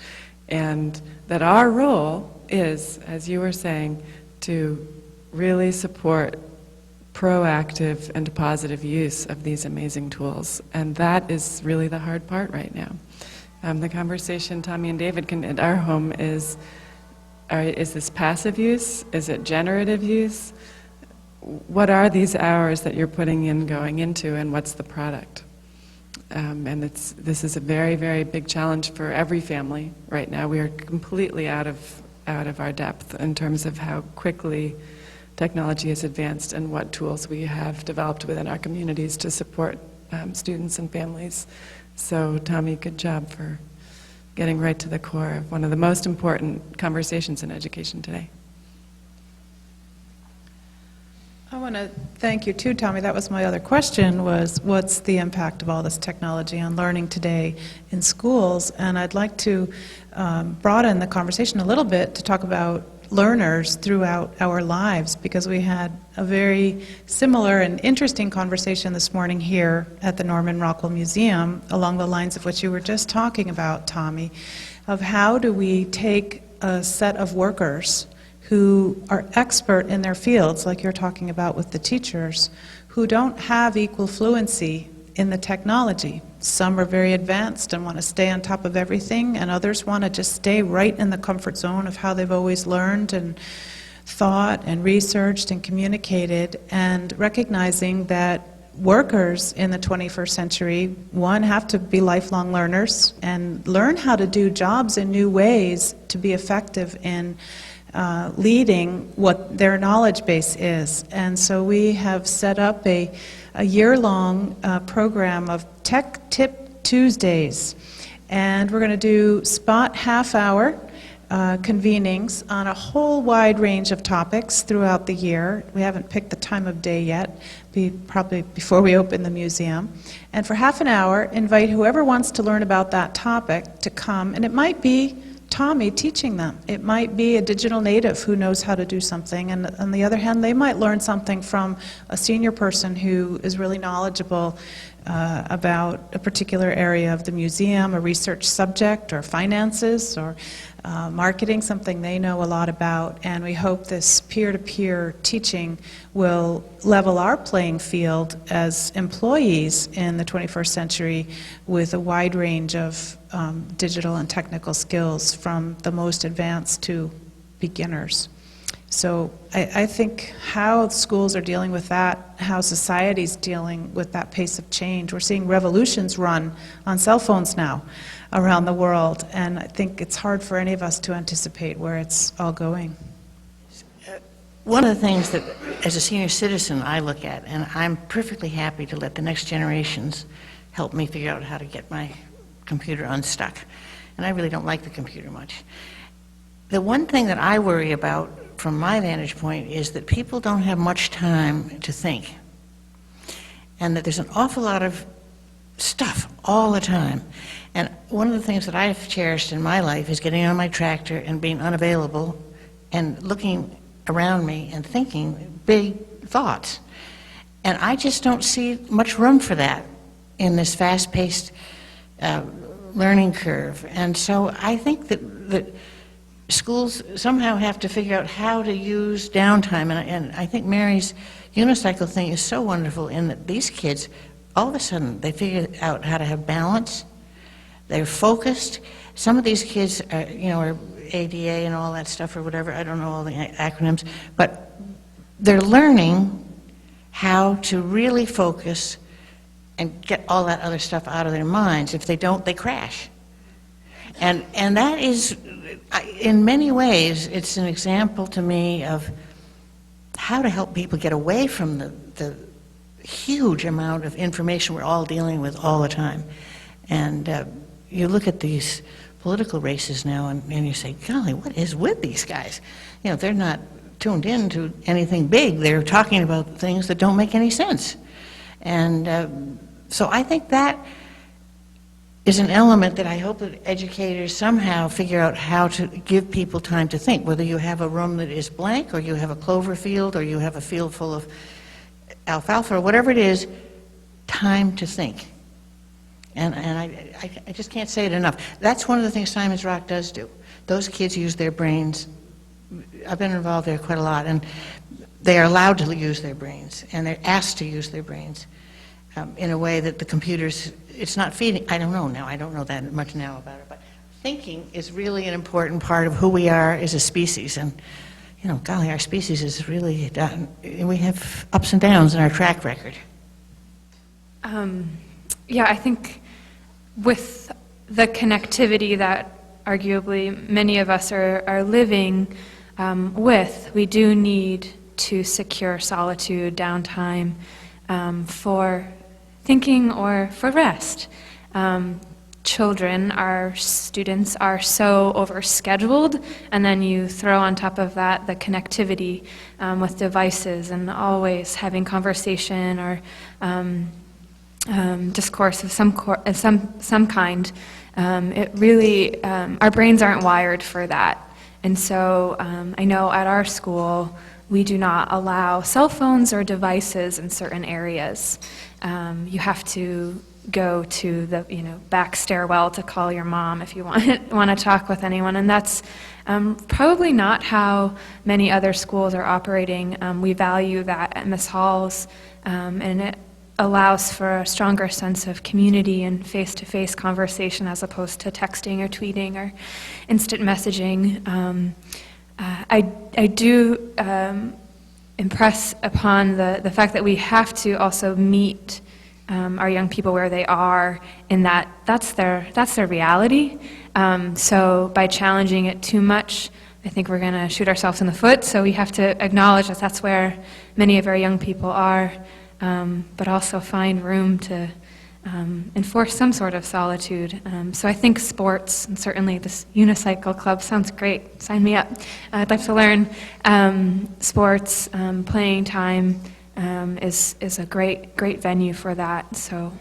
and that our role is, as you were saying, to really support proactive and positive use of these amazing tools. And that is really the hard part right now. The conversation Tommy and David at our home is this passive use? Is it generative use? What are these hours that you're putting in going into, and what's the product? And this is a very, very big challenge for every family right now. We are completely out of our depth in terms of how quickly technology has advanced and what tools we have developed within our communities to support students and families. So, Tommy, good job for getting right to the core of one of the most important conversations in education today. I want to thank you too, Tommy. That was my other question, was what's the impact of all this technology on learning today in schools? And I'd like to broaden the conversation a little bit to talk about learners throughout our lives, because we had a very similar and interesting conversation this morning here at the Norman Rockwell Museum, along the lines of what you were just talking about, Tommy, of how do we take a set of workers who are expert in their fields, like you're talking about with the teachers, who don't have equal fluency in the technology. Some are very advanced and want to stay on top of everything, and others want to just stay right in the comfort zone of how they've always learned and thought and researched and communicated, and recognizing that workers in the 21st century, one, have to be lifelong learners and learn how to do jobs in new ways to be effective in leading what their knowledge base is. And so we have set up a year-long program of Tech Tip Tuesdays. And we're going to do spot half-hour convenings on a whole wide range of topics throughout the year. We haven't picked the time of day yet, probably before we open the museum. And for half an hour, invite whoever wants to learn about that topic to come. And it might be Tommy teaching them. It might be a digital native who knows how to do something, and on the other hand, they might learn something from a senior person who is really knowledgeable about a particular area of the museum, a research subject, or finances, or marketing, something they know a lot about. And we hope this peer-to-peer teaching will level our playing field as employees in the 21st century with a wide range of digital and technical skills, from the most advanced to beginners. So I think how schools are dealing with that, how society's dealing with that pace of change. We're seeing revolutions run on cell phones now around the world, and I think it's hard for any of us to anticipate where it's all going. One of the things that, as a senior citizen, I look at, and I'm perfectly happy to let the next generations help me figure out how to get my computer unstuck. And I really don't like the computer much. The one thing that I worry about from my vantage point is that people don't have much time to think, and that there's an awful lot of stuff all the time. And one of the things that I've cherished in my life is getting on my tractor and being unavailable and looking around me and thinking big thoughts. And I just don't see much room for that in this fast-paced learning curve. And so I think that schools somehow have to figure out how to use downtime, and I think Mary's unicycle thing is so wonderful in that these kids, all of a sudden, they figure out how to have balance, they're focused. Some of these kids are ADA and all that stuff or whatever, I don't know all the acronyms, but they're learning how to really focus and get all that other stuff out of their minds. If they don't, they crash. And that is, in many ways, it's an example to me of how to help people get away from the huge amount of information we're all dealing with all the time. And you look at these political races now and you say, golly, what is with these guys? You know, they're not tuned in to anything big. They're talking about things that don't make any sense. And so I think that is an element that I hope that educators somehow figure out how to give people time to think, whether you have a room that is blank or you have a clover field or you have a field full of alfalfa or whatever it is, time to think. And I just can't say it enough. That's one of the things Simon's Rock does do. Those kids use their brains. I've been involved there quite a lot, and they are allowed to use their brains, and they're asked to use their brains in a way that the computers, it's not feeding. I don't know now. I don't know that much now about it, but thinking is really an important part of who we are as a species. And you know, golly, our species is really we have ups and downs in our track record. Yeah, I think with the connectivity that arguably many of us are living with, we do need to secure solitude, downtime for thinking or for rest. Children, our students, are so overscheduled, and then you throw on top of that the connectivity with devices and always having conversation or discourse of some kind. It really, our brains aren't wired for that. And so I know at our school, we do not allow cell phones or devices in certain areas. You have to go to the back stairwell to call your mom if you want to talk with anyone, and that's probably not how many other schools are operating. We value that at Miss Hall's, and it allows for a stronger sense of community and face-to-face conversation as opposed to texting or tweeting or instant messaging. I do impress upon the fact that we have to also meet our young people where they are, in that's their reality. So by challenging it too much, I think we're going to shoot ourselves in the foot. So we have to acknowledge that that's where many of our young people are, but also find room to enforce some sort of solitude. So I think sports, and certainly this unicycle club sounds great. Sign me up. I'd like to learn sports. Playing time is a great venue for that. So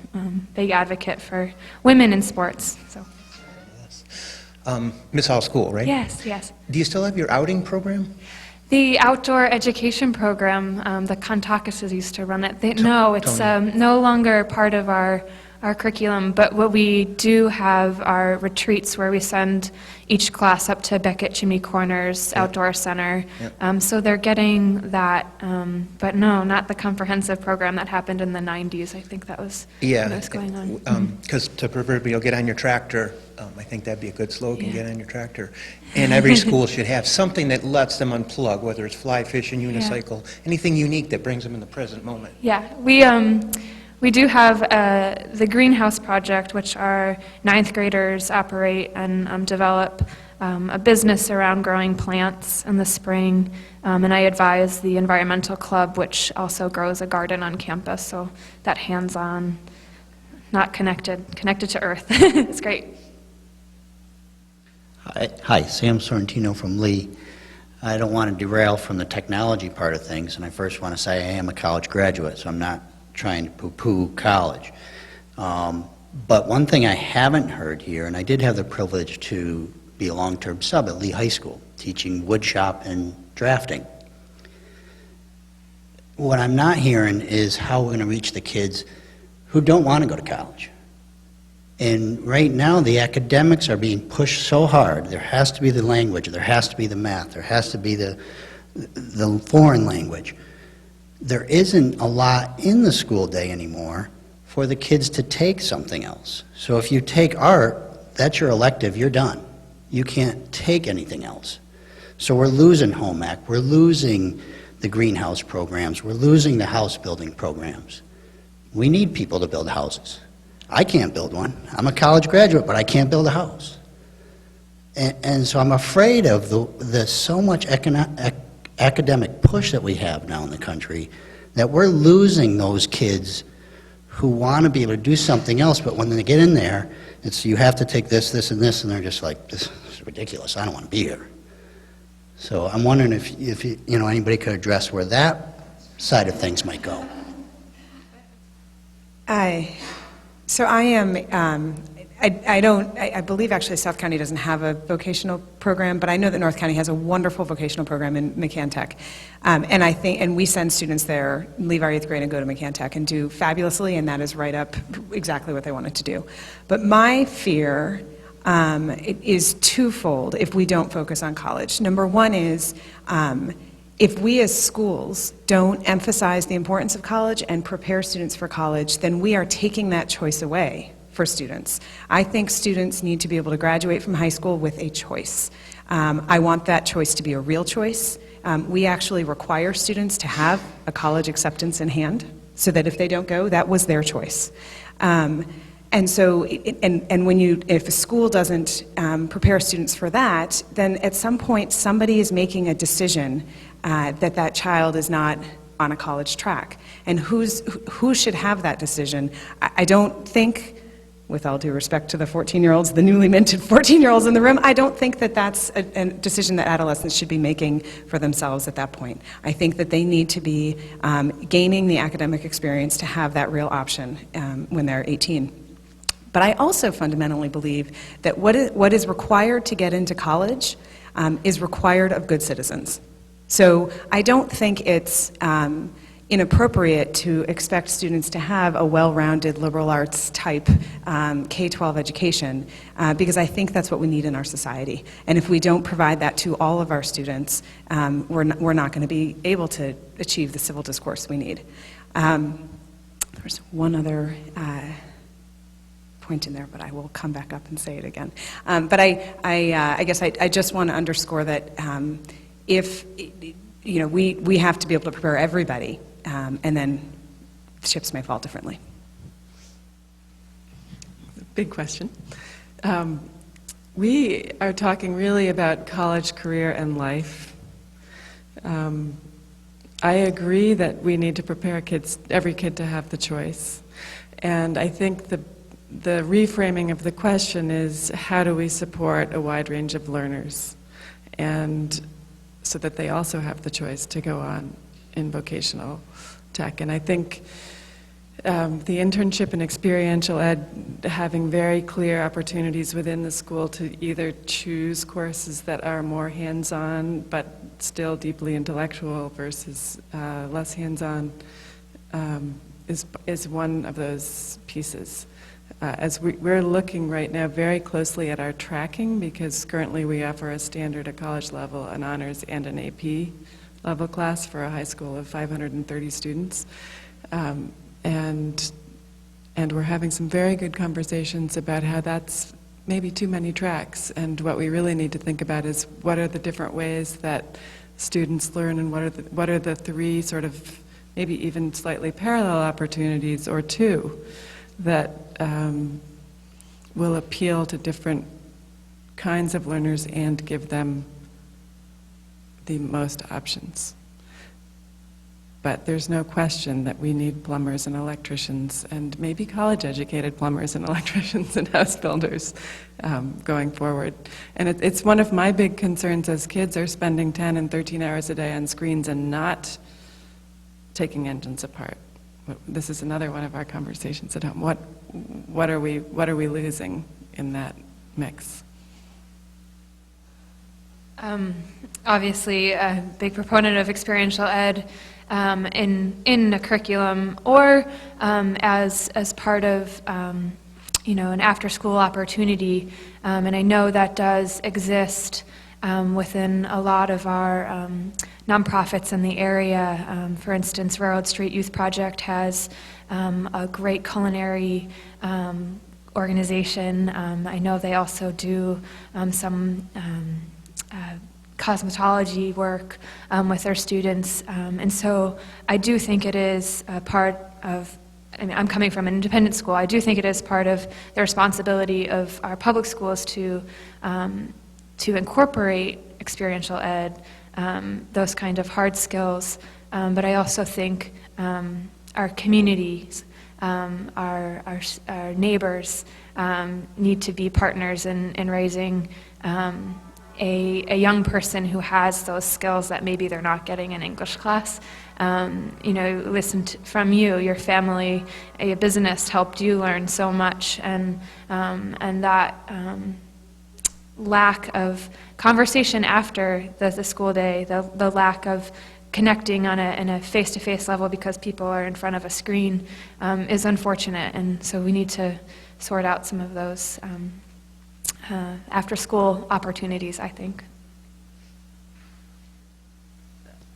big advocate for women in sports. So. Miss Hall School, right? Yes. Do you still have your outing program? The outdoor education program, the Kantakuses used to run it. No, it's no longer part of our our curriculum, but what we do have are retreats where we send each class up to Beckett Chimney Corners Outdoor Center. So they're getting that, but no, not the comprehensive program that happened in the 90s. I think that was what was going on. Because to proverbial get on your tractor, I think that'd be a good slogan, get on your tractor. And every school should have something that lets them unplug, whether it's fly fishing, unicycle, anything unique that brings them in the present moment. Yeah, we do have the greenhouse project, which our 9th graders operate and develop a business around growing plants in the spring. And I advise the environmental club, which also grows a garden on campus. So that hands-on, not connected to earth. It's great. Hi, Sam Sorrentino from Lee. I don't want to derail from the technology part of things, and I first want to say I am a college graduate, so I'm not trying to poo-poo college. But one thing I haven't heard here, and I did have the privilege to be a long-term sub at Lee High School, teaching wood shop and drafting. What I'm not hearing is how we're going to reach the kids who don't want to go to college. And right now, the academics are being pushed so hard. There has to be the language, there has to be the math, there has to be the foreign language. There isn't a lot in the school day anymore for the kids to take something else. So if you take art, that's your elective, you're done. You can't take anything else. So we're losing home ec, we're losing the greenhouse programs, we're losing the house building programs. We need people to build houses. I can't build one. I'm a college graduate, but I can't build a house. And so I'm afraid of the so much academic push that we have now in the country that we're losing those kids who want to be able to do something else, but when they get in there, it's you have to take this, this, and this, and they're just like, this is ridiculous. I don't want to be here. So I'm wondering if anybody could address where that side of things might go. I believe actually South County doesn't have a vocational program, but I know that North County has a wonderful vocational program in McCann-Tech. And we send students there, leave our 8th grade and go to McCann-Tech and do fabulously, and that is right up exactly what they wanted to do. But my fear is twofold if we don't focus on college. Number one is, if we as schools don't emphasize the importance of college and prepare students for college, then we are taking that choice away for students. I think students need to be able to graduate from high school with a choice. I want that choice to be a real choice. We actually require students to have a college acceptance in hand so that if they don't go, that was their choice. And so, if a school doesn't prepare students for that, then at some point somebody is making a decision that child is not on a college track. And who should have that decision? I don't think, with all due respect to the 14-year-olds, the newly minted 14-year-olds in the room, I don't think that that's a decision that adolescents should be making for themselves at that point. I think that they need to be gaining the academic experience to have that real option when they're 18. But I also fundamentally believe that what is required to get into college is required of good citizens. So I don't think it's inappropriate to expect students to have a well-rounded liberal arts type K-12 education because I think that's what we need in our society. And if we don't provide that to all of our students, we're not going to be able to achieve the civil discourse we need. There's one other point in there, but I will come back up and say it again. But I guess I just want to underscore that if we have to be able to prepare everybody, and then ships may fall differently. Big question. We are talking really about college, career, and life. I agree that we need to prepare every kid to have the choice. And I think the reframing of the question is, how do we support a wide range of learners, and so that they also have the choice to go on in vocational tech. And I think the internship and experiential ed, having very clear opportunities within the school to either choose courses that are more hands-on but still deeply intellectual versus less hands-on is one of those pieces. As we're looking right now very closely at our tracking, because currently we offer a standard at college level, an honors and an AP level class for a high school of 530 students. And we're having some very good conversations about how that's maybe too many tracks, and what we really need to think about is what are the different ways that students learn, and what are the three sort of maybe even slightly parallel opportunities, or two, that will appeal to different kinds of learners and give them the most options. But there's no question that we need plumbers and electricians, and maybe college-educated plumbers and electricians and house builders going forward. And it's one of my big concerns as kids are spending 10 and 13 hours a day on screens and not taking engines apart. This is another one of our conversations at home. What are we losing in that mix? Obviously, a big proponent of experiential ed in a curriculum, or as part of an after-school opportunity. And I know that does exist within a lot of our nonprofits in the area. For instance, Railroad Street Youth Project has a great culinary organization. I know they also do some cosmetology work with their students. And so I do think it is a part of, I'm coming from an independent school, I do think it is part of the responsibility of our public schools to incorporate experiential ed, those kind of hard skills. But I also think our communities, our neighbors need to be partners in raising a young person who has those skills that maybe they're not getting in English class. Listen from you, your family, a business helped you learn so much, and that lack of conversation after the school day, the lack of connecting in a face-to-face level because people are in front of a screen is unfortunate, and so we need to sort out some of those after-school opportunities, I think.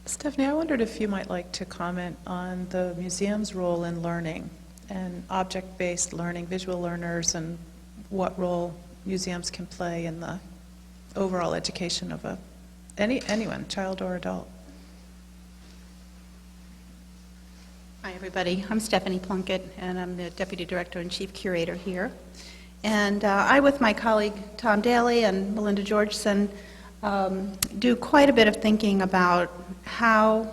Stephanie, I wondered if you might like to comment on the museum's role in learning and object-based learning, visual learners, and what role museums can play in the overall education of anyone, child or adult. Hi, everybody. I'm Stephanie Plunkett, and I'm the Deputy Director and Chief Curator here. And I, with my colleague Tom Daly and Melinda Georgeson, do quite a bit of thinking about how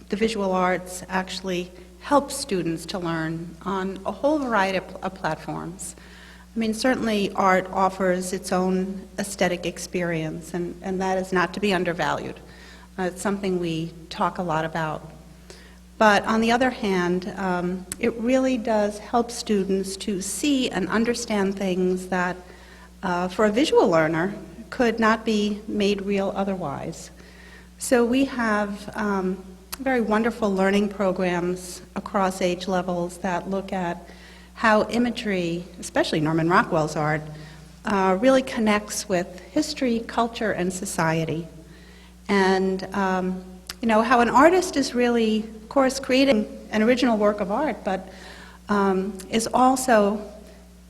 the visual arts actually help students to learn on a whole variety of platforms. I mean, certainly art offers its own aesthetic experience, and that is not to be undervalued. It's something we talk a lot about. But on the other hand, it really does help students to see and understand things that, for a visual learner, could not be made real otherwise. So we have very wonderful learning programs across age levels that look at how imagery, especially Norman Rockwell's art, really connects with history, culture, and society. And how an artist is really, of course, creating an original work of art, but is also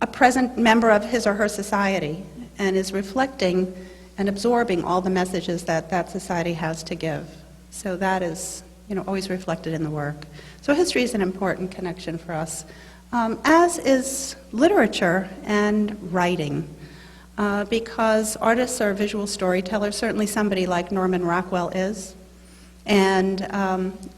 a present member of his or her society and is reflecting and absorbing all the messages that that society has to give. So that is, always reflected in the work. So history is an important connection for us, as is literature and writing, because artists are visual storytellers, certainly somebody like Norman Rockwell is. And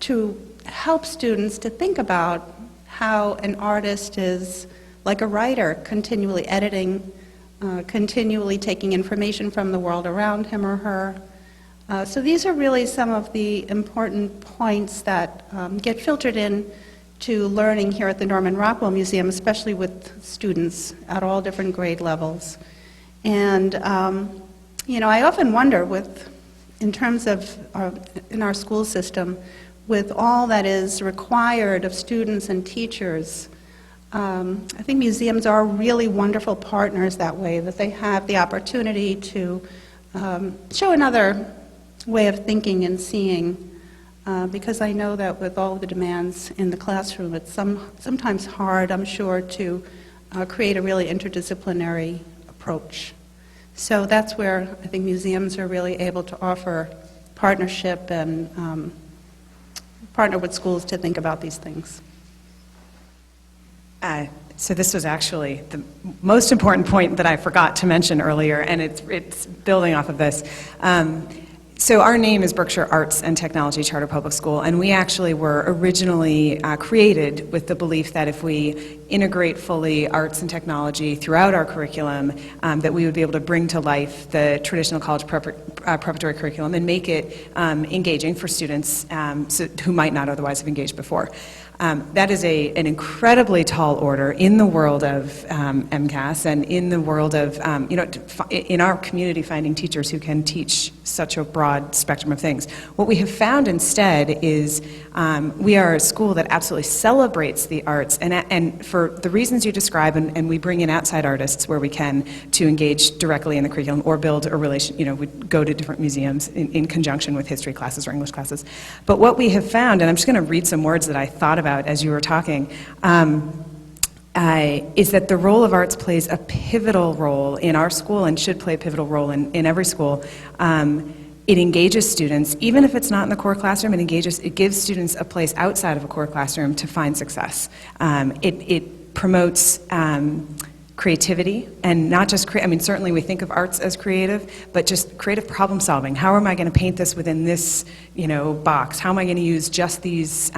to help students to think about how an artist is like a writer, continually editing, continually taking information from the world around him or her. So these are really some of the important points that get filtered in to learning here at the Norman Rockwell Museum, especially with students at all different grade levels. And, I often wonder in terms of in our school system, with all that is required of students and teachers, I think museums are really wonderful partners that way, that they have the opportunity to show another way of thinking and seeing, because I know that with all the demands in the classroom, it's sometimes hard, I'm sure, to create a really interdisciplinary approach. So that's where I think museums are really able to offer partnership and partner with schools to think about these things. So this was actually the most important point that I forgot to mention earlier, and it's building off of this. So our name is Berkshire Arts and Technology Charter Public School, and we actually were originally created with the belief that if we integrate fully arts and technology throughout our curriculum, that we would be able to bring to life the traditional college preparatory curriculum and make it engaging for students who might not otherwise have engaged before. That is an incredibly tall order in the world of MCAS and in the world of, in our community, finding teachers who can teach such a broad spectrum of things. What we have found instead is we are a school that absolutely celebrates the arts, and for the reasons you describe, and we bring in outside artists where we can to engage directly in the curriculum or build a relation, we go to different museums in conjunction with history classes or English classes. But what we have found, and I'm just going to read some words that I thought about as you were talking, is that the role of arts plays a pivotal role in our school and should play a pivotal role in every school. It engages students, even if it's not in the core classroom, it gives students a place outside of a core classroom to find success. It promotes creativity, and not just certainly we think of arts as creative, but just creative problem solving. How am I going to paint this within this, box? How am I going to use just these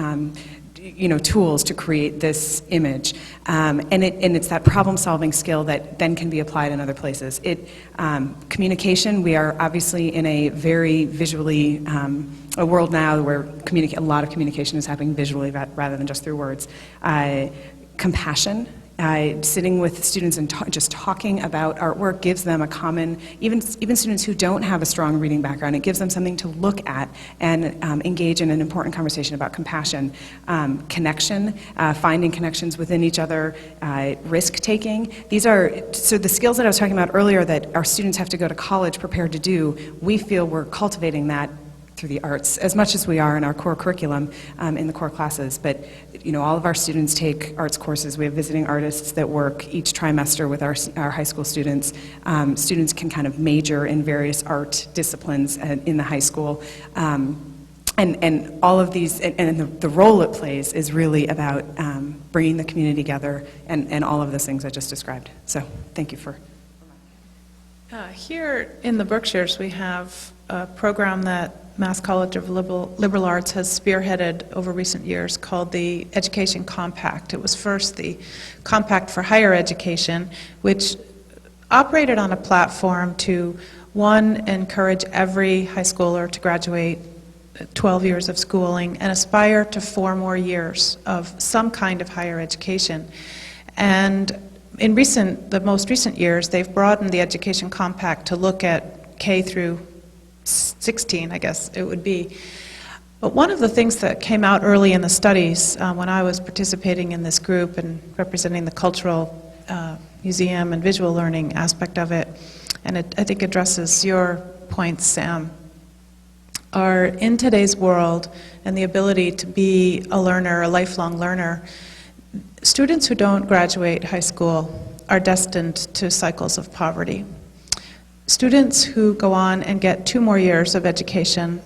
tools to create this image, and it's that problem-solving skill that then can be applied in other places. Communication. We are obviously in a very visually a world now where a lot of communication is happening visually rather than just through words. Compassion. Sitting with students and just talking about artwork gives them a common, even students who don't have a strong reading background, it gives them something to look at and engage in an important conversation about compassion. Connection, finding connections within each other, risk-taking. So the skills that I was talking about earlier that our students have to go to college prepared to do, we feel we're cultivating that through the arts as much as we are in our core curriculum in the core classes. But all of our students take arts courses. We have visiting artists that work each trimester with our high school students. Students can kind of major in various art disciplines in the high school. And all of these, and the role it plays is really about bringing the community together and all of those things I just described. So thank you for. Here in the Berkshires, we have a program that Mass College of Liberal Arts has spearheaded over recent years called the Education Compact. It was first the Compact for Higher Education, which operated on a platform to, one, encourage every high schooler to graduate 12 years of schooling and aspire to 4 more years of some kind of higher education. And in the most recent years, they've broadened the Education Compact to look at K through 16, I guess it would be. But one of the things that came out early in the studies when I was participating in this group and representing the cultural museum and visual learning aspect of it, and I think addresses your points, Sam, are in today's world and the ability to be a learner, a lifelong learner, students who don't graduate high school are destined to cycles of poverty. Students who go on and get 2 more years of education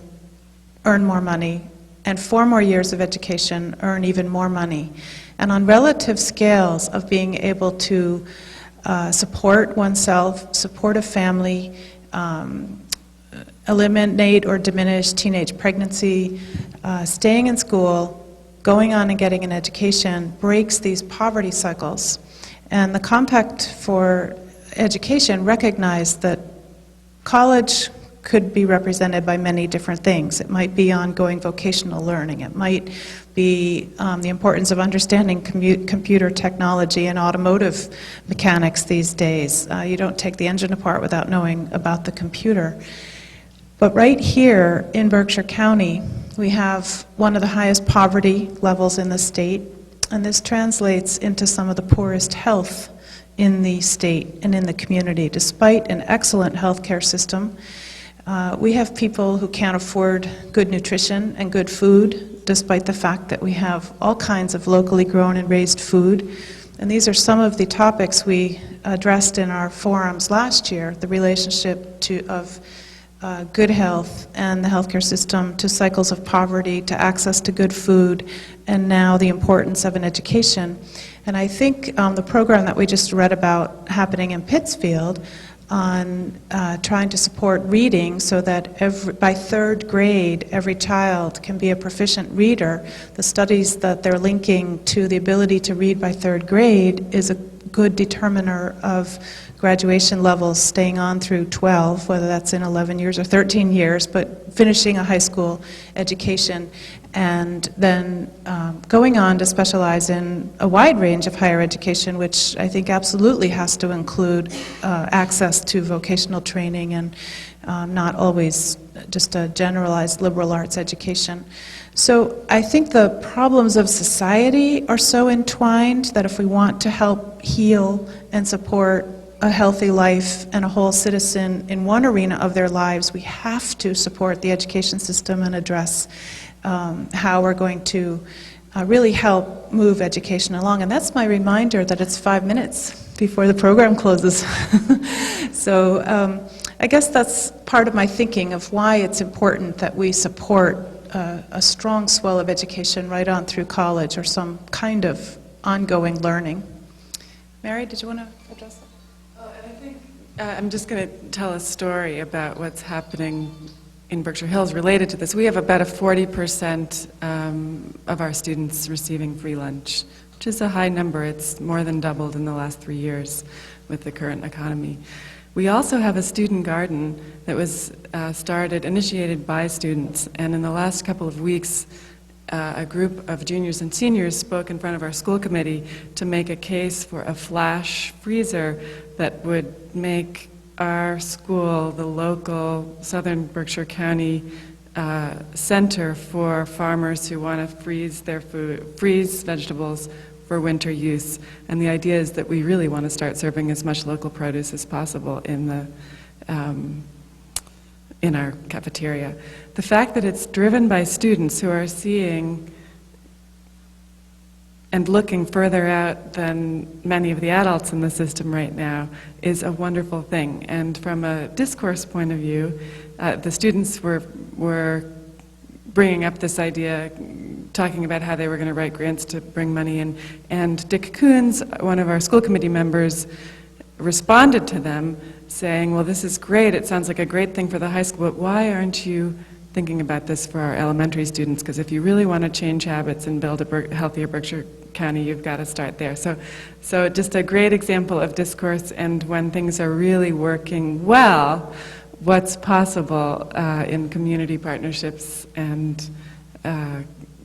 earn more money, and 4 more years of education earn even more money. And on relative scales of being able to support oneself, support a family, eliminate or diminish teenage pregnancy, staying in school, going on and getting an education breaks these poverty cycles. And the Compact for Education recognized that college could be represented by many different things. It might be ongoing vocational learning. It might be the importance of understanding computer technology and automotive mechanics these days. You don't take the engine apart without knowing about the computer. But right here in Berkshire County, we have one of the highest poverty levels in the state. And this translates into some of the poorest health in the state and in the community. Despite an excellent healthcare system, we have people who can't afford good nutrition and good food, despite the fact that we have all kinds of locally grown and raised food. And these are some of the topics we addressed in our forums last year, the relationship of good health and the healthcare system to cycles of poverty, to access to good food, and now the importance of an education. And I think the program that we just read about happening in Pittsfield on trying to support reading so that by third grade, every child can be a proficient reader. The studies that they're linking to the ability to read by third grade is a good determiner of graduation levels staying on through 12, whether that's in 11 years or 13 years, but finishing a high school education and then going on to specialize in a wide range of higher education, which I think absolutely has to include access to vocational training and not always just a generalized liberal arts education. So I think the problems of society are so entwined that if we want to help heal and support a healthy life and a whole citizen in one arena of their lives, we have to support the education system and address how we're going to really help move education along. And that's my reminder that it's 5 minutes before the program closes. So I guess that's part of my thinking of why it's important that we support a strong swell of education right on through college or some kind of ongoing learning. Mary, did you want to address that? I'm just going to tell a story about what's happening in Berkshire Hills related to this. We have about a 40% of our students receiving free lunch, which is a high number. It's more than doubled in the last 3 years with the current economy. We also have a student garden that was initiated by students, and in the last couple of weeks, a group of juniors and seniors spoke in front of our school committee to make a case for a flash freezer that would make our school the local Southern Berkshire County center for farmers who want to freeze their food, freeze vegetables for winter use. And the idea is that we really want to start serving as much local produce as possible in our cafeteria. The fact that it's driven by students who are seeing and looking further out than many of the adults in the system right now is a wonderful thing. And from a discourse point of view, the students were bringing up this idea, talking about how they were going to write grants to bring money in. And Dick Coons, one of our school committee members, responded to them saying, well, this is great, it sounds like a great thing for the high school, but why aren't you thinking about this for our elementary students? Because if you really want to change habits and build a healthier Berkshire County, you've got to start there. So just a great example of discourse, and when things are really working well, what's possible in community partnerships and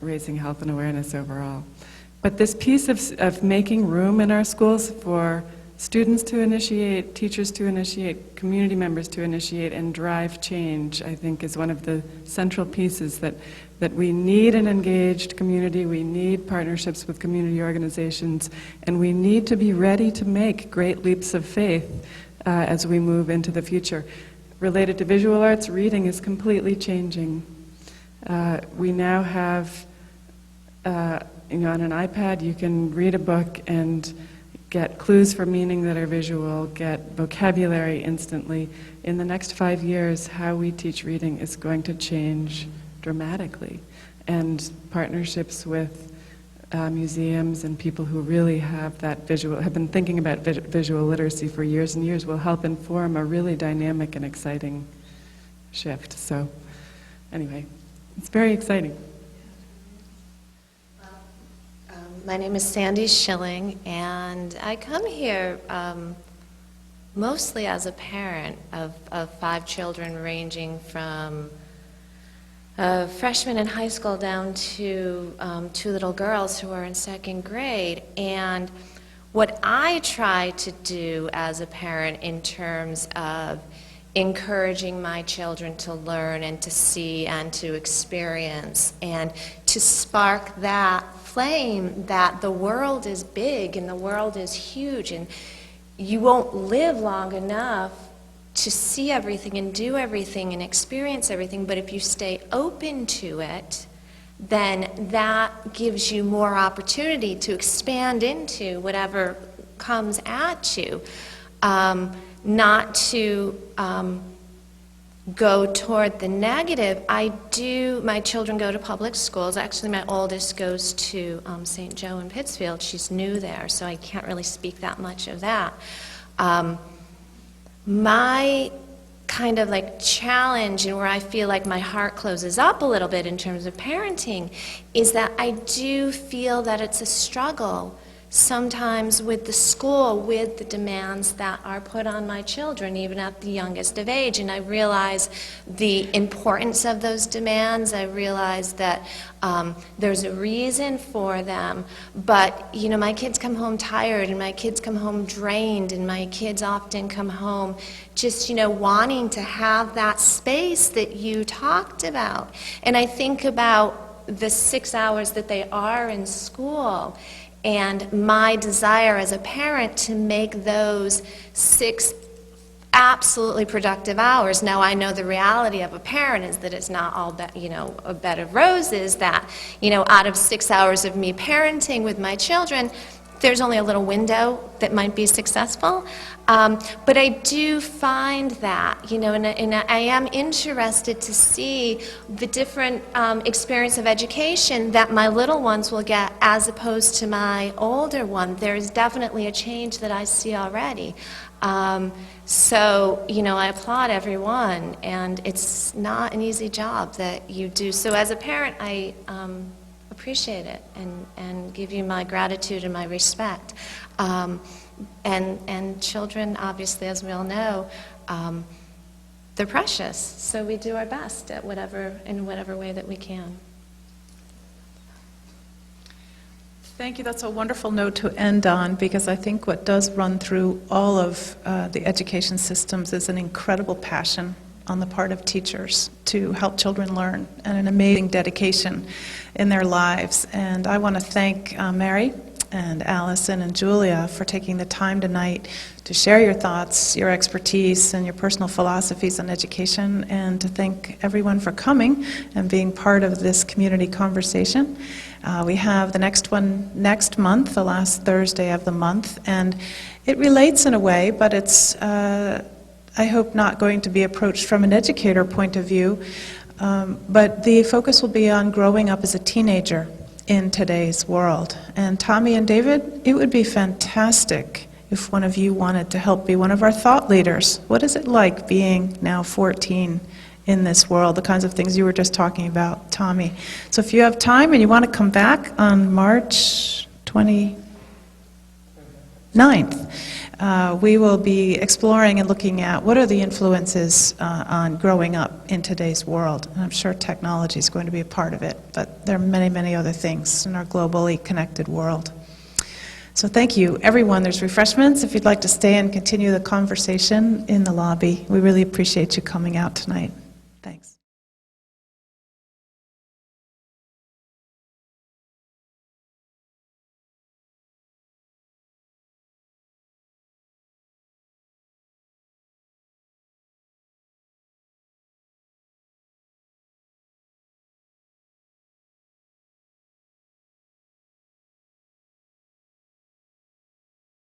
raising health and awareness overall. But this piece of making room in our schools for students to initiate, teachers to initiate, community members to initiate and drive change, I think is one of the central pieces that we need an engaged community, we need partnerships with community organizations, and we need to be ready to make great leaps of faith as we move into the future. Related to visual arts, reading is completely changing. We now have, on an iPad, you can read a book and get clues for meaning that are visual, get vocabulary instantly. In the next 5 years, how we teach reading is going to change dramatically. And partnerships with museums and people who really have that have been thinking about visual literacy for years and years will help inform a really dynamic and exciting shift. So anyway, it's very exciting. My name is Sandy Schilling, and I come here mostly as a parent of 5 children ranging from freshmen in high school down to 2 little girls who are in 2nd grade. And what I try to do as a parent in terms of encouraging my children to learn and to see and to experience and to spark that flame that the world is big and the world is huge, and you won't live long enough to see everything and do everything and experience everything, but if you stay open to it, then that gives you more opportunity to expand into whatever comes at you. Not to go toward the negative. My children go to public schools. Actually, my oldest goes to St. Joe in Pittsfield. She's new there, so I can't really speak that much of that. My kind of like challenge, and where I feel like my heart closes up a little bit in terms of parenting, is that I do feel that it's a struggle sometimes with the school, with the demands that are put on my children, even at the youngest of age. And I realize the importance of those demands. I realize that there's a reason for them. But, you know, my kids come home tired, and my kids come home drained, and my kids often come home just, you know, wanting to have that space that you talked about. And I think about the 6 hours that they are in school, and my desire as a parent to make those 6 absolutely productive hours. Now, I know the reality of a parent is that it's not all a bed of roses, that, you know, out of 6 hours of me parenting with my children, there's only a little window that might be successful. But I do find that, you know, and I am interested to see the different experience of education that my little ones will get as opposed to my older one. There's definitely a change that I see already. So, you know, I applaud everyone, and it's not an easy job that you do. So as a parent, I appreciate it and give you my gratitude and my respect. And children, obviously, as we all know, they're precious. So we do our best in whatever way that we can. Thank you. That's a wonderful note to end on, because I think what does run through all of the education systems is an incredible passion on the part of teachers to help children learn, and an amazing dedication in their lives. And I want to thank Mary and Allison and Julia for taking the time tonight to share your thoughts, your expertise, and your personal philosophies on education, and to thank everyone for coming and being part of this community conversation. We have the next one next month, the last Thursday of the month, and it relates in a way, but it's, I hope, not going to be approached from an educator point of view, but the focus will be on growing up as a teenager in today's world. And Tommy and David, it would be fantastic if one of you wanted to help be one of our thought leaders. What is it like being now 14 in this world, the kinds of things you were just talking about, Tommy? So if you have time and you want to come back on March 29th, we will be exploring and looking at what are the influences on growing up in today's world. And I'm sure technology is going to be a part of it, but there are many, many other things in our globally connected world. So thank you, everyone. There's refreshments if you'd like to stay and continue the conversation in the lobby. We really appreciate you coming out tonight.